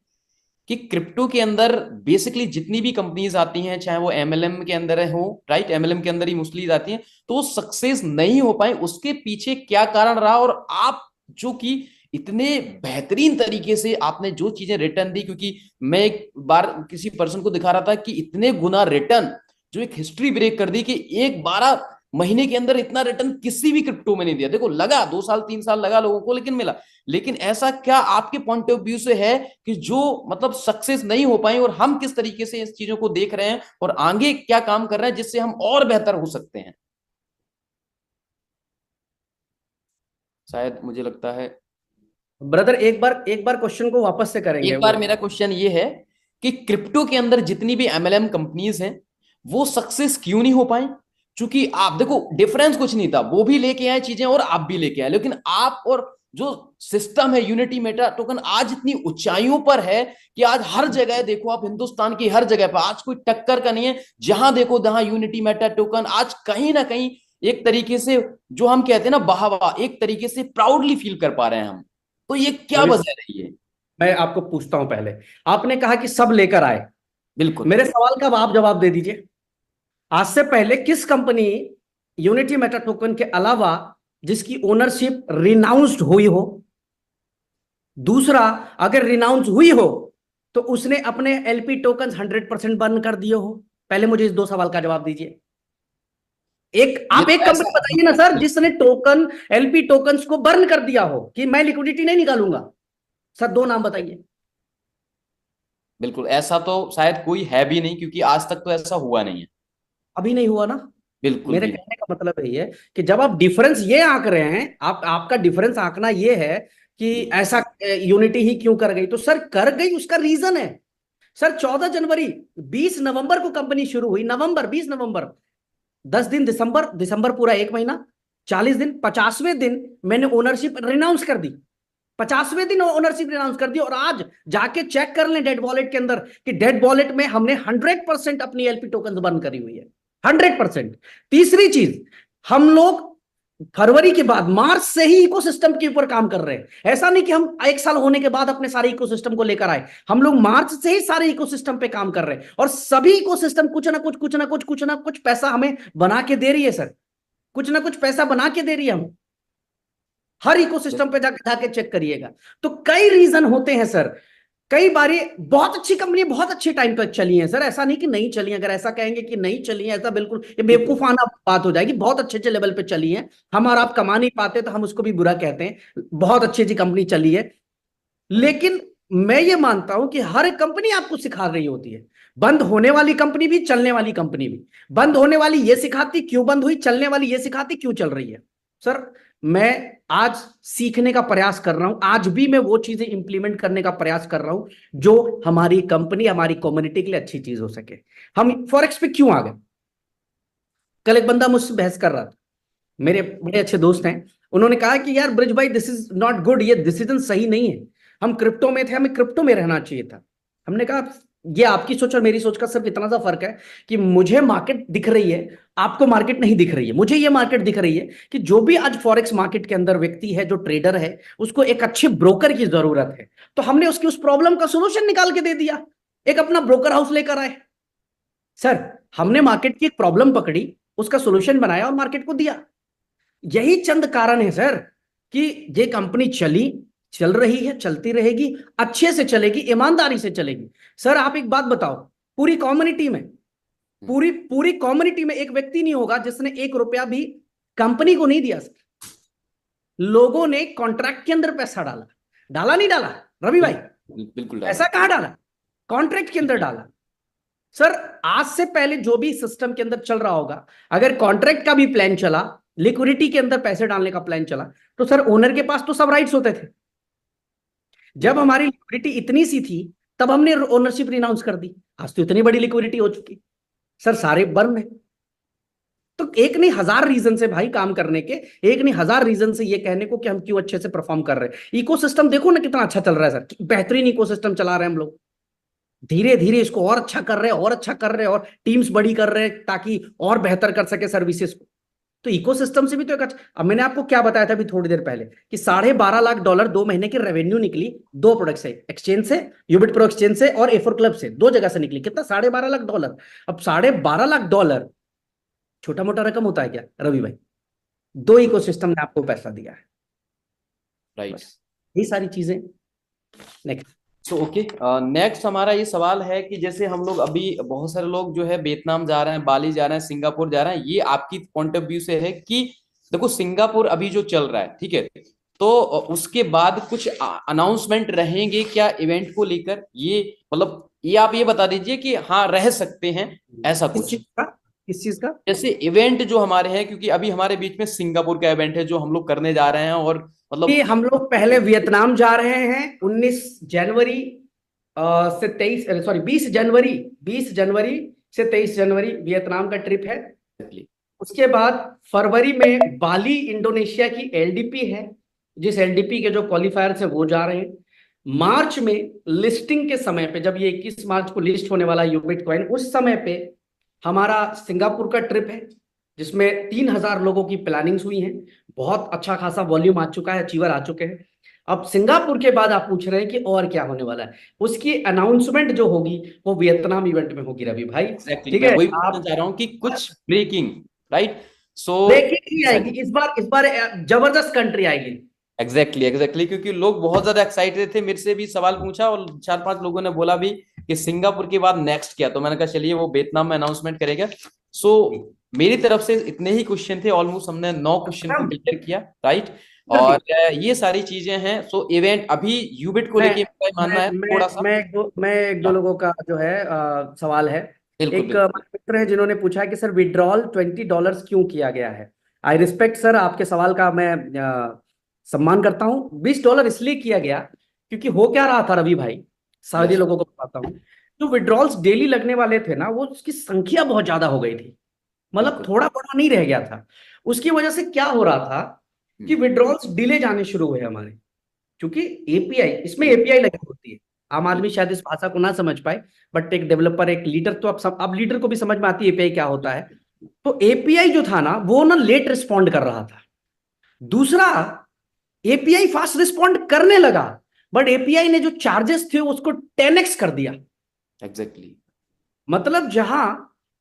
[SPEAKER 1] कि क्रिप्टो के अंदर बेसिकली जितनी भी कंपनीज आती हैं, चाहे वो एमएलएम के अंदर हो, राइट, एमएलएम के अंदर ही मोस्टली आती हैं, तो वो सक्सेस नहीं हो पाए, उसके पीछे क्या कारण रहा? और आप जो कि इतने बेहतरीन तरीके से आपने जो चीजें रिटर्न दी, क्योंकि मैं एक बार किसी पर्सन को दिखा रहा था कि इतने गुना रिटर्न, जो एक हिस्ट्री ब्रेक कर दी, कि एक 12 महीने के अंदर इतना रिटर्न किसी भी क्रिप्टो में नहीं दिया। देखो लगा 2 साल 3 साल लगा लोगों को, लेकिन मिला। लेकिन ऐसा क्या आपके पॉइंट ऑफ व्यू से है कि जो मतलब सक्सेस नहीं हो पाई, और हम किस तरीके से इस चीजों को देख रहे हैं और आगे क्या काम कर रहे हैं जिससे हम और बेहतर हो सकते हैं? शायद मुझे लगता है
[SPEAKER 2] ब्रदर एक बार क्वेश्चन को वापस से करेंगे
[SPEAKER 1] एक
[SPEAKER 2] वो।
[SPEAKER 1] बार मेरा क्वेश्चन ये है कि क्रिप्टो के अंदर जितनी भी एमएलएम कंपनीज हैं, वो सक्सेस क्यों नहीं हो पाई? क्योंकि आप देखो डिफरेंस कुछ नहीं था, वो भी लेके आए चीजें और आप भी लेके आए, लेकिन आप और जो सिस्टम है यूनिटी मेटा टोकन आज इतनी ऊंचाइयों पर है कि आज हर जगह देखो आप, हिंदुस्तान की हर जगह पर आज कोई टक्कर का नहीं है। जहां देखो जहां यूनिटी मेटा टोकन आज कहीं ना कहीं एक तरीके से, जो हम कहते हैं ना बहावा, एक तरीके से प्राउडली फील कर पा रहे हैं हम। तो ये क्या
[SPEAKER 2] रवि,
[SPEAKER 1] वजह रही है?
[SPEAKER 2] मैं आपको पूछता हूं, पहले आपने कहा कि सब लेकर आए,
[SPEAKER 1] बिल्कुल।
[SPEAKER 2] मेरे सवाल का अब आप जवाब दे दीजिए। आज से पहले किस कंपनी यूनिटी मेटा टोकन के अलावा जिसकी ओनरशिप रिनाउंस्ड हुई हो? दूसरा, अगर रिनाउंस हुई हो तो उसने अपने एलपी टोकन 100% बर्न कर दिए हो? पहले मुझे इस दो सवाल का जवाब दीजिए।
[SPEAKER 1] ये
[SPEAKER 2] आप
[SPEAKER 1] तो
[SPEAKER 2] एक
[SPEAKER 1] ऐसा,
[SPEAKER 2] कंपनी बताइए ना सर जिसने टोकन, एलपी टोकन्स को बर्न कर दिया हो कि मैं लिक्विडिटी नहीं निकालूंगा। सर दो नाम बताइए।
[SPEAKER 1] बिल्कुल ऐसा तो शायद कोई है भी नहीं, क्योंकि आज तक तो ऐसा हुआ नहीं है।
[SPEAKER 2] अभी नहीं हुआ ना?
[SPEAKER 1] बिल्कुल
[SPEAKER 2] मेरे
[SPEAKER 1] भी।
[SPEAKER 2] कहने का मतलब यही है कि जब आप डिफरेंस ये आंक रहे हैं, आपका डिफरेंस आंकना ये है कि ऐसा यूनिटी ही क्यों कर गई, तो सर कर गई उसका रीजन है। सर 14 जनवरी, 20 नवंबर को कंपनी शुरू हुई, नवंबर, 20 नवंबर, 10 दिन, दिसंबर, दिसंबर पूरा एक महीना, 40 दिन, 50वें दिन मैंने ओनरशिप रिनाउंस कर दी। 50वें दिन ओनरशिप रिनाउंस कर दी, और आज जाके चेक कर लें डेड वॉलेट के अंदर कि डेड वॉलेट में हमने 100% अपनी एलपी टोकन बर्न करी हुई है। 100%। तीसरी चीज, हम लोग फरवरी के बाद मार्च से ही इकोसिस्टम के ऊपर काम कर रहे हैं। ऐसा नहीं कि हम एक साल होने के बाद अपने सारे इकोसिस्टम को लेकर आए, हम लोग मार्च से ही सारे इकोसिस्टम पे काम कर रहे हैं, और सभी इकोसिस्टम कुछ ना कुछ पैसा हमें बना के दे रही है सर। कुछ ना कुछ पैसा बना के दे रही है हमें। हर इकोसिस्टम पे जाके जाके चेक करिएगा। तो कई रीजन होते हैं सर। कई बारी बहुत अच्छी कंपनी बहुत अच्छे टाइम तक चली है सर, ऐसा नहीं कि नहीं चली। अगर ऐसा कहेंगे कि नहीं चली है, ऐसा बिल्कुल ये
[SPEAKER 1] बिल्कुल।
[SPEAKER 2] बेवकूफाना बात हो जाएगी। बहुत अच्छे अच्छे लेवल पे चली है, हम और आप कमा नहीं पाते तो हम उसको भी बुरा कहते हैं। बहुत अच्छी अच्छी कंपनी चली है, लेकिन मैं ये मानता हूं कि हर कंपनी आपको सिखा रही होती है। बंद होने वाली कंपनी भी, चलने वाली कंपनी भी। बंद होने वाली ये सिखाती क्यों बंद हुई, चलने वाली ये सिखाती क्यों चल रही है। सर मैं आज सीखने का प्रयास कर रहा हूं, आज भी मैं वो चीजें इंप्लीमेंट करने का प्रयास कर रहा हूं जो हमारी कंपनी, हमारी कम्युनिटी के लिए अच्छी चीज हो सके। हम फॉरेक्स पे क्यों आ गए? कल एक बंदा मुझसे बहस कर रहा था, मेरे बड़े अच्छे दोस्त हैं। उन्होंने कहा कि यार ब्रिज भाई, दिस इज नॉट गुड, ये डिसीजन सही नहीं है। हम क्रिप्टो में थे, हमें क्रिप्टो में रहना चाहिए था। हमने कहा ये आपकी सोच और मेरी सोच का सिर्फ इतना सा फर्क है कि मुझे मार्केट दिख रही है, आपको मार्केट नहीं दिख रही है। मुझे ये मार्केट दिख रही है कि जो भी आज फॉरेक्स मार्केट के अंदर व्यक्ति है, जो ट्रेडर है, उसको एक अच्छे ब्रोकर की जरूरत है। तो हमने उसकी उस प्रॉब्लम का सोल्यूशन निकाल के दे दिया, एक अपना ब्रोकर हाउस लेकर आए। सर हमने मार्केट की एक प्रॉब्लम पकड़ी, उसका सोल्यूशन बनाया और मार्केट को दिया। यही चंद कारण है सर कि ये कंपनी चली, चल रही है, चलती रहेगी, अच्छे से चलेगी, ईमानदारी से चलेगी। सर आप एक बात बताओ, पूरी कम्युनिटी में, पूरी पूरी कम्युनिटी में एक व्यक्ति नहीं होगा जिसने 1 रुपया भी कंपनी को नहीं दिया सर। लोगों ने कॉन्ट्रैक्ट के अंदर पैसा डाला, डाला नहीं डाला रवि भाई?
[SPEAKER 1] बिल्कुल डाला।
[SPEAKER 2] पैसा कहां डाला? कॉन्ट्रैक्ट के अंदर डाला। सर आज से पहले जो भी सिस्टम के अंदर चल रहा होगा, अगर कॉन्ट्रैक्ट का भी प्लान चला, लिक्विडिटी के अंदर पैसे डालने का प्लान चला, तो सर ओनर के पास तो सब राइट्स होते थे। जब
[SPEAKER 1] बिल्कुल।
[SPEAKER 2] हमारी लिक्विडिटी इतनी सी थी तब हमने ओनरशिप रिनाउंस कर दी। आज तो इतनी बड़ी लिक्विडिटी हो चुकी, सर सारे बर्न है। तो एक नहीं हजार रीजन से भाई काम करने के, एक नहीं हजार रीजन से ये कहने को कि हम क्यों अच्छे से परफॉर्म कर रहे हैं। इकोसिस्टम देखो ना कितना अच्छा चल रहा है सर, बेहतरीन इकोसिस्टम चला रहे हैं हम लोग। धीरे धीरे इसको और अच्छा कर रहे हैं, और अच्छा कर रहे हैं, और टीम्स बड़ी कर रहे हैं ताकि और बेहतर कर सके सर्विसेज को। तो इकोसिस्टम से भी तो एक अच्छा। अब मैंने आपको क्या बताया था अभी थोड़ी देर पहले कि $12.5 लाख 2 महीने की रेवेन्यू निकली, दो प्रोडक्ट से, एक्सचेंज से, यूबिट प्रो एक्सचेंज से और ए4 क्लब से, दो जगह से निकली। कितना? $12.5 लाख। अब $12.5 लाख छोटा मोटा रकम होता है क्या रवि भाई? दो इकोसिस्टम ने आपको पैसा दिया है,
[SPEAKER 1] राइट।
[SPEAKER 2] बस ये सारी चीजें। नेक्स्ट।
[SPEAKER 1] तो ओके, नेक्स्ट हमारा ये सवाल है कि जैसे हम लोग अभी बहुत सारे लोग जो है वियतनाम जा रहे हैं, बाली जा रहे हैं, सिंगापुर जा रहे हैं, ये आपकी पॉइंट ऑफ व्यू से है कि देखो सिंगापुर अभी जो चल रहा है, ठीक है, तो उसके बाद कुछ अनाउंसमेंट रहेंगे क्या इवेंट को लेकर? ये मतलब ये आप ये बता दीजिए कि हाँ रह सकते हैं ऐसा
[SPEAKER 2] किस
[SPEAKER 1] कुछ।
[SPEAKER 2] चीज का? किस चीज का?
[SPEAKER 1] जैसे इवेंट जो हमारे हैं, क्योंकि अभी हमारे बीच में सिंगापुर का इवेंट है जो हम लोग करने जा रहे हैं, और
[SPEAKER 2] कि
[SPEAKER 1] मतलब
[SPEAKER 2] हम लोग पहले वियतनाम जा रहे हैं 19 जनवरी से 23, सॉरी 20 जनवरी, 20 जनवरी से 23 जनवरी वियतनाम का ट्रिप है। उसके बाद फरवरी में बाली इंडोनेशिया की एलडीपी है, जिस एलडीपी के जो क्वालिफायर है वो जा रहे हैं। मार्च में लिस्टिंग के समय पे, जब ये 21 मार्च को लिस्ट होने वाला यूबिट कॉइन, उस समय पे हमारा सिंगापुर का ट्रिप है, जिसमें 3,000 लोगों की प्लानिंग्स हुई हैं। बहुत अच्छा खासा वॉल्यूम आ चुका है, अचीवर आ चुके हैं। अब सिंगापुर के बाद आप पूछ रहे हैं कि और क्या होने वाला है। उसकी अनाउंसमेंट जो होगी वो वियतनाम इवेंट में होगी रवि भाई।
[SPEAKER 1] एग्जैक्टली,
[SPEAKER 2] ठीक
[SPEAKER 1] मैं
[SPEAKER 2] है,
[SPEAKER 1] वही पूछना
[SPEAKER 2] आप
[SPEAKER 1] चाह रहा हूँ कि कुछ ब्रेकिंग, राइट? सो
[SPEAKER 2] ब्रेकिंग ही आएगी इस बार जबरदस्त कंट्री आएगी।
[SPEAKER 1] एग्जैक्टली एग्जैक्टली, क्योंकि लोग बहुत ज्यादा एक्साइटेड थे, मेरे से भी सवाल पूछा और चार पांच लोगों ने बोला भी कि सिंगापुर के बाद नेक्स्ट क्या, तो मैंने कहा चलिए वो वियतनाम में अनाउंसमेंट करेगा। सो मेरी तरफ से इतने ही क्वेश्चन थे, ऑलमोस्ट हमने 9 क्वेश्चन को क्लियर किया, राइट?
[SPEAKER 2] जी।
[SPEAKER 1] और ये सारी चीजें हैं। सो इवेंट अभी यूबिट को
[SPEAKER 2] मैं
[SPEAKER 1] लेके मेरा मानना है थोड़ा सा।
[SPEAKER 2] मैं एक दो
[SPEAKER 1] हाँ,
[SPEAKER 2] लोगों का जो है सवाल है।
[SPEAKER 1] बिल्कुल
[SPEAKER 2] एक
[SPEAKER 1] बिल्कुल।
[SPEAKER 2] मित्र है जिन्होंने पूछा है कि सर विड्रॉल $20 क्यों किया गया है। आई रिस्पेक्ट सर, आपके सवाल का मैं सम्मान करता हूँ। $20 इसलिए किया गया क्योंकि हो क्या रहा था रवि भाई, सारे
[SPEAKER 1] यस,
[SPEAKER 2] लोगों को बताता हूँ। जो विड्रॉल्स डेली लगने वाले थे ना, वो उसकी संख्या बहुत ज्यादा हो गई थी। मतलब
[SPEAKER 1] बिल्कुल।
[SPEAKER 2] थोड़ा बड़ा नहीं रह गया था। उसकी वजह से क्या हो रहा था कि
[SPEAKER 1] हम्म,
[SPEAKER 2] विड्रॉल्स डिले जाने शुरू हुए हमारे, क्योंकि एपीआई, इसमें
[SPEAKER 1] बिल्कुल
[SPEAKER 2] एपीआई लगी होती है। आम आदमी
[SPEAKER 1] बिल्कुल।
[SPEAKER 2] शायद इस भाषा को ना समझ पाए, बट एक डेवलपर, एक लीडर तो अब लीडर को भी समझ में आती है एपीआई क्या होता है। तो एपीआई जो था ना, वो ना लेट रिस्पॉन्ड कर रहा था। दूसरा, एपीआई फास्ट रिस्पॉन्ड करने लगा, बट एपीआई ने जो चार्जेस थे उसको 10x कर दिया।
[SPEAKER 1] एग्जैक्टली।
[SPEAKER 2] मतलब जहां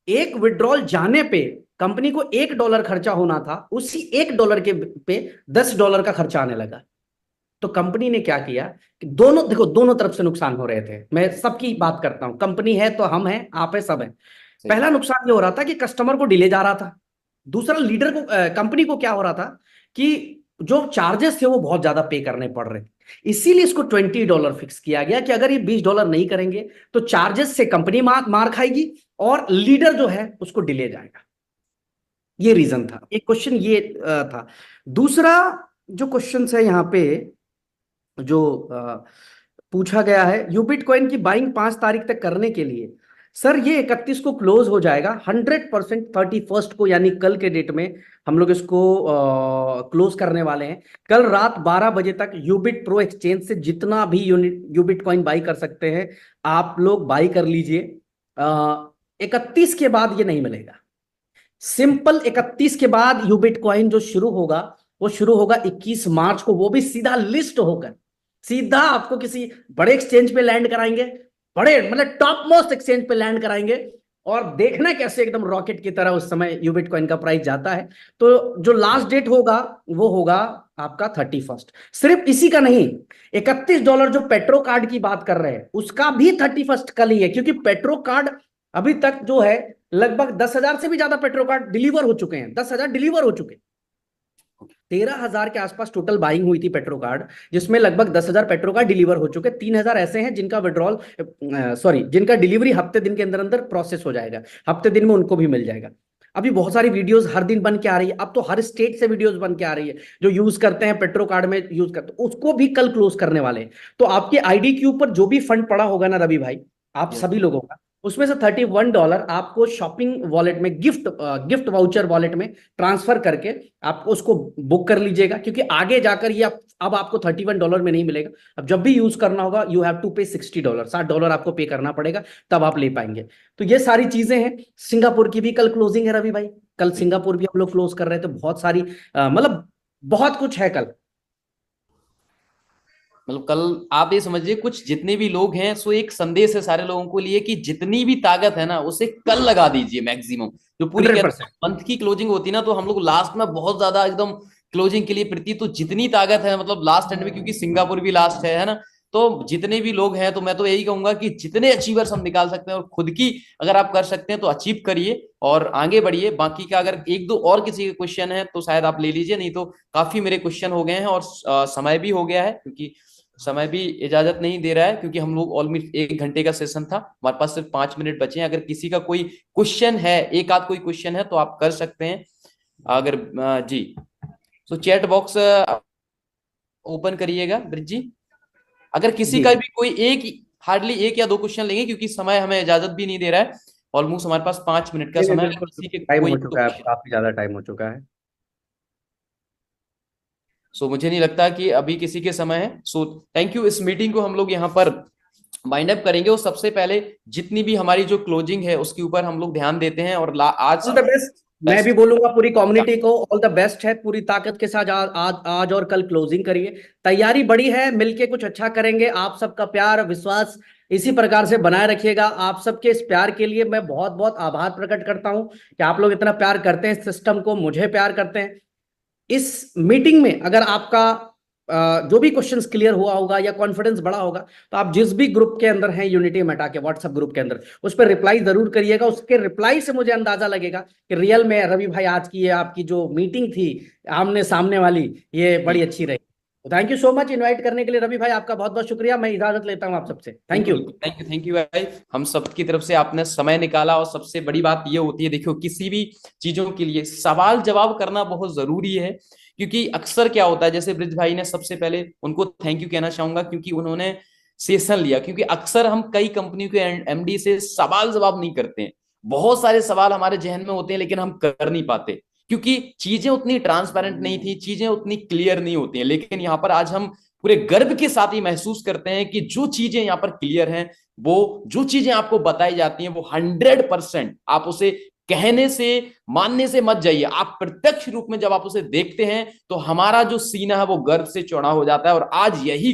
[SPEAKER 2] एक विड्रॉल जाने पे कंपनी को $1 खर्चा होना था, उसी $1 के पे $10 का खर्चा आने लगा। तो कंपनी ने क्या किया कि दोनों, देखो दोनों तरफ से नुकसान हो रहे थे। मैं सबकी बात करता हूं, कंपनी है तो हम हैं, आप है, सब है।
[SPEAKER 1] सही
[SPEAKER 2] पहला
[SPEAKER 1] बात।
[SPEAKER 2] नुकसान ये हो रहा था कि कस्टमर को डिले जा रहा था। दूसरा, लीडर को, कंपनी को क्या हो रहा था कि जो चार्जेस थे वो बहुत ज्यादा पे करने पड़ रहे थे। इसीलिए इसको $20 फिक्स किया गया कि अगर ये $20 नहीं करेंगे तो चार्जेस से कंपनी मार खाएगी और लीडर जो है उसको डिले जाएगा। ये रीजन था, एक क्वेश्चन ये था। दूसरा जो क्वेश्चन है यहाँ पे, जो पूछा गया है, यूबिट कॉइन की बाइंग 5 तारीख तक करने के लिए, सर ये 31 को क्लोज हो जाएगा 100%। 31st को यानी कल के डेट में हम लोग इसको क्लोज करने वाले हैं। कल रात 12 बजे तक यूबिट प्रो एक्सचेंज से जितना भी यूनिट यूबिट कॉइन बाई कर सकते हैं आप लोग बाई कर लीजिए। 31 के बाद ये नहीं मिलेगा। सिंपल, 31 के बाद यूबिट कॉइन जो शुरू होगा, वो शुरू होगा 21 मार्च को, वो भी सीधा लिस्ट होकर सीधा आपको किसी बड़े एक्सचेंज पे लैंड कराएंगे। बड़े मतलब टॉप मोस्ट एक्सचेंज पे लैंड कराएंगे। और देखना कैसे एकदम रॉकेट की तरह उस समय यूबिट कॉइन का प्राइस जाता है। तो जो लास्ट डेट होगा वो होगा आपका 31st। सिर्फ इसी का नहीं, $31 जो पेट्रो कार्ड की बात कर रहे हैं उसका भी 31st कल ही है, क्योंकि पेट्रो कार्ड अभी तक जो है लगभग 10,000 से भी ज्यादा पेट्रो कार्ड डिलीवर हो चुके हैं। 10,000 डिलीवर हो चुके हैं। 13,000 के आसपास टोटल बाइंग हुई थी पेट्रो कार्ड, जिसमें लगभग 10,000 पेट्रो कार्ड डिलीवर हो चुके। 3,000 ऐसे हैं जिनका विड्रॉल, सॉरी, जिनका डिलीवरी हफ्ते दिन के अंदर अंदर प्रोसेस हो जाएगा। हफ्ते दिन में उनको भी मिल जाएगा। अभी बहुत सारी वीडियोस हर दिन बन के आ रही है। अब तो हर स्टेट से वीडियोस बन के आ रही है, जो यूज करते हैं पेट्रो कार्ड में यूज करते हैं, उसको भी कल क्लोज करने वाले हैं। तो आपके आईडी के ऊपर जो भी फंड पड़ा होगा ना रवि भाई, आप
[SPEAKER 1] यस,
[SPEAKER 2] सभी लोगों का, उसमें से $31 आपको शॉपिंग वॉलेट में, गिफ्ट वाउचर वॉलेट में ट्रांसफर करके आप उसको बुक कर लीजिएगा। क्योंकि आगे जाकर ये अब आपको $31 में नहीं मिलेगा। अब जब भी यूज करना होगा यू हैव टू पे $60, $60 आपको पे करना पड़ेगा, तब आप ले पाएंगे। तो ये सारी चीजें हैं। सिंगापुर की भी कल क्लोजिंग है रवि भाई। कल सिंगापुर भी हम लोग क्लोज कर रहे थे। बहुत सारी मतलब बहुत कुछ है कल।
[SPEAKER 1] मतलब कल आप ये समझिए, कुछ जितने भी लोग हैं, सो एक संदेश है सारे लोगों को लिए कि जितनी भी ताकत है ना उसे कल लगा दीजिए मैक्सिमम। जो पूरी
[SPEAKER 2] हंड्रेड
[SPEAKER 1] कहते
[SPEAKER 2] परसेंट
[SPEAKER 1] हैं मंथ की क्लोजिंग होती है ना, तो हम लोग लास्ट में बहुत ज्यादा एकदम क्लोजिंग के लिए प्रति, तो जितनी ताकत है मतलब लास्ट एंड में, क्योंकि सिंगापुर भी लास्ट है ना। तो जितने भी लोग हैं, तो मैं तो यही कहूंगा कि जितने अचीवर्स हम निकाल सकते हैं और खुद की अगर आप कर सकते हैं तो अचीव करिए और आगे बढ़िए। बाकी का अगर एक दो और किसी के क्वेश्चन है तो शायद आप ले लीजिए, नहीं तो काफी मेरे क्वेश्चन हो गए हैं और समय भी हो गया है, क्योंकि समय भी इजाजत नहीं दे रहा है, क्योंकि हम लोग ऑलमोस्ट 1 घंटे का सेशन था, हमारे पास सिर्फ 5 मिनट बचे हैं। अगर किसी का कोई क्वेश्चन है, एक आध कोई क्वेश्चन है तो आप कर सकते हैं। अगर जी, तो चैट बॉक्स ओपन करिएगा ब्रिज जी। अगर किसी
[SPEAKER 2] जी।
[SPEAKER 1] का भी कोई एक, हार्डली एक या दो क्वेश्चन लेंगे, क्योंकि समय हमें इजाजत भी नहीं दे रहा है। ऑलमोस्ट हमारे पास 5 मिनट का
[SPEAKER 2] नहीं नहीं,
[SPEAKER 1] समय है। अगर
[SPEAKER 2] बिल्कुल
[SPEAKER 1] किसी के
[SPEAKER 2] टाइम
[SPEAKER 1] कोई
[SPEAKER 2] हो
[SPEAKER 1] दो
[SPEAKER 2] चुका है, अब
[SPEAKER 1] क्वेश्चन,
[SPEAKER 2] काफी ज्यादा टाइम हो चुका है।
[SPEAKER 1] सो मुझे नहीं लगता कि अभी किसी के समय है। सो थैंक यू, इस मीटिंग को हम लोग यहाँ पर वाइंड अप करेंगे, और सबसे पहले जितनी भी हमारी जो क्लोजिंग है उसके ऊपर हम लोग ध्यान देते हैं, और आज
[SPEAKER 2] ऑल द बेस्ट। मैं भी
[SPEAKER 1] बेस्ट।
[SPEAKER 2] बोलूंगा पूरी कम्युनिटी को ऑल द बेस्ट है, पूरी ताकत के साथ आज और कल क्लोजिंग करिए। तैयारी बड़ी है, मिलके कुछ अच्छा करेंगे। आप सबका प्यार विश्वास इसी प्रकार से बनाए रखिएगा। आप सबके इस प्यार के लिए मैं बहुत बहुत आभार प्रकट करता हूं कि आप लोग इतना प्यार करते हैं सिस्टम को, मुझे प्यार करते हैं। इस मीटिंग में अगर आपका जो भी क्वेश्चंस क्लियर हुआ होगा या कॉन्फिडेंस बढ़ा होगा, तो आप जिस भी ग्रुप के अंदर हैं यूनिटी मेटा के व्हाट्सएप ग्रुप के अंदर, उस पर रिप्लाई जरूर करिएगा। उसके रिप्लाई से मुझे अंदाजा लगेगा कि रियल में रवि भाई आज की ये आपकी जो मीटिंग थी आमने सामने वाली, ये बड़ी अच्छी रही। तो thank you so much invite करने के लिए रवि भाई, आपका बहुत बहुत शुक्रिया। मैं इजाजत लेता हूं आप सबसे। थैंक
[SPEAKER 1] बिल्कुल
[SPEAKER 2] यू।
[SPEAKER 1] बिल्कुल, थैंक यू, थैंक यू भाई। हम सबकी तरफ से आपने समय निकाला, और सबसे बड़ी बात ये होती है, देखो किसी भी चीजों के लिए सवाल जवाब करना बहुत जरूरी है। क्योंकि अक्सर क्या होता है, जैसे ब्रिज भाई ने, सबसे पहले उनको थैंक यू कहना चाहूंगा क्योंकि उन्होंने सेशन लिया। क्योंकि अक्सर हम कई कंपनियों के एमडी से सवाल जवाब नहीं करते हैं, बहुत सारे सवाल हमारे जहन में होते हैं लेकिन हम कर नहीं पाते, क्योंकि चीजें उतनी ट्रांसपेरेंट नहीं थी, चीजें उतनी क्लियर नहीं होती हैं। लेकिन यहाँ पर आज हम पूरे गर्व के साथ ही महसूस करते हैं कि जो चीजें यहाँ पर क्लियर हैं, वो जो चीजें आपको बताई जाती हैं, वो 100% आप उसे कहने से, मानने से मत जाइए। आप प्रत्यक्ष रूप में जब आप उसे देखते हैं तो हमारा जो सीना है वो गर्व से चौड़ा हो जाता है। और आज यही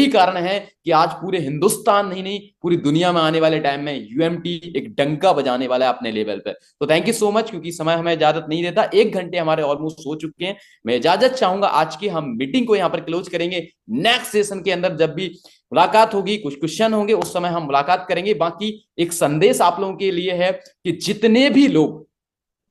[SPEAKER 1] कारण है कि आज पूरे हिंदुस्तान नहीं नहीं पूरी दुनिया में आने वाले टाइम में यूएमटी एक डंका बजाने वाला है अपने लेवल पे। तो थैंक यू सो मच, क्योंकि समय हमें इजाजत नहीं देता, 1 घंटे हमारे ऑलमोस्ट हो चुके हैं। मैं इजाजत चाहूंगा, आज की हम मीटिंग को यहाँ पर क्लोज करेंगे। नेक्स्ट सेशन के अंदर जब भी मुलाकात होगी, कुछ क्वेश्चन होंगे, उस समय हम मुलाकात करेंगे। बाकी एक संदेश आप लोगों के लिए है कि जितने भी लोग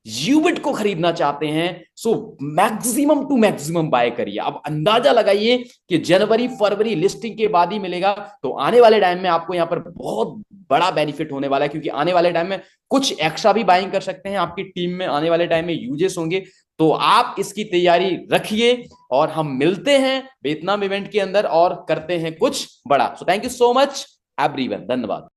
[SPEAKER 1] यूबिट को खरीदना चाहते हैं, so maximum to maximum buy करिए। अब अंदाजा लगाइए कि जनवरी फरवरी लिस्टिंग के बाद ही मिलेगा, तो आने वाले टाइम में आपको यहां पर बहुत बड़ा बेनिफिट होने वाला है। क्योंकि आने वाले टाइम में कुछ एक्स्ट्रा भी बाइंग कर सकते हैं, आपकी टीम में आने वाले टाइम में यूजेस होंगे। तो आप इसकी तैयारी रखिए, और हम मिलते हैं वियतनाम इवेंट के अंदर और करते हैं कुछ बड़ा। So thank you so much everyone, धन्यवाद।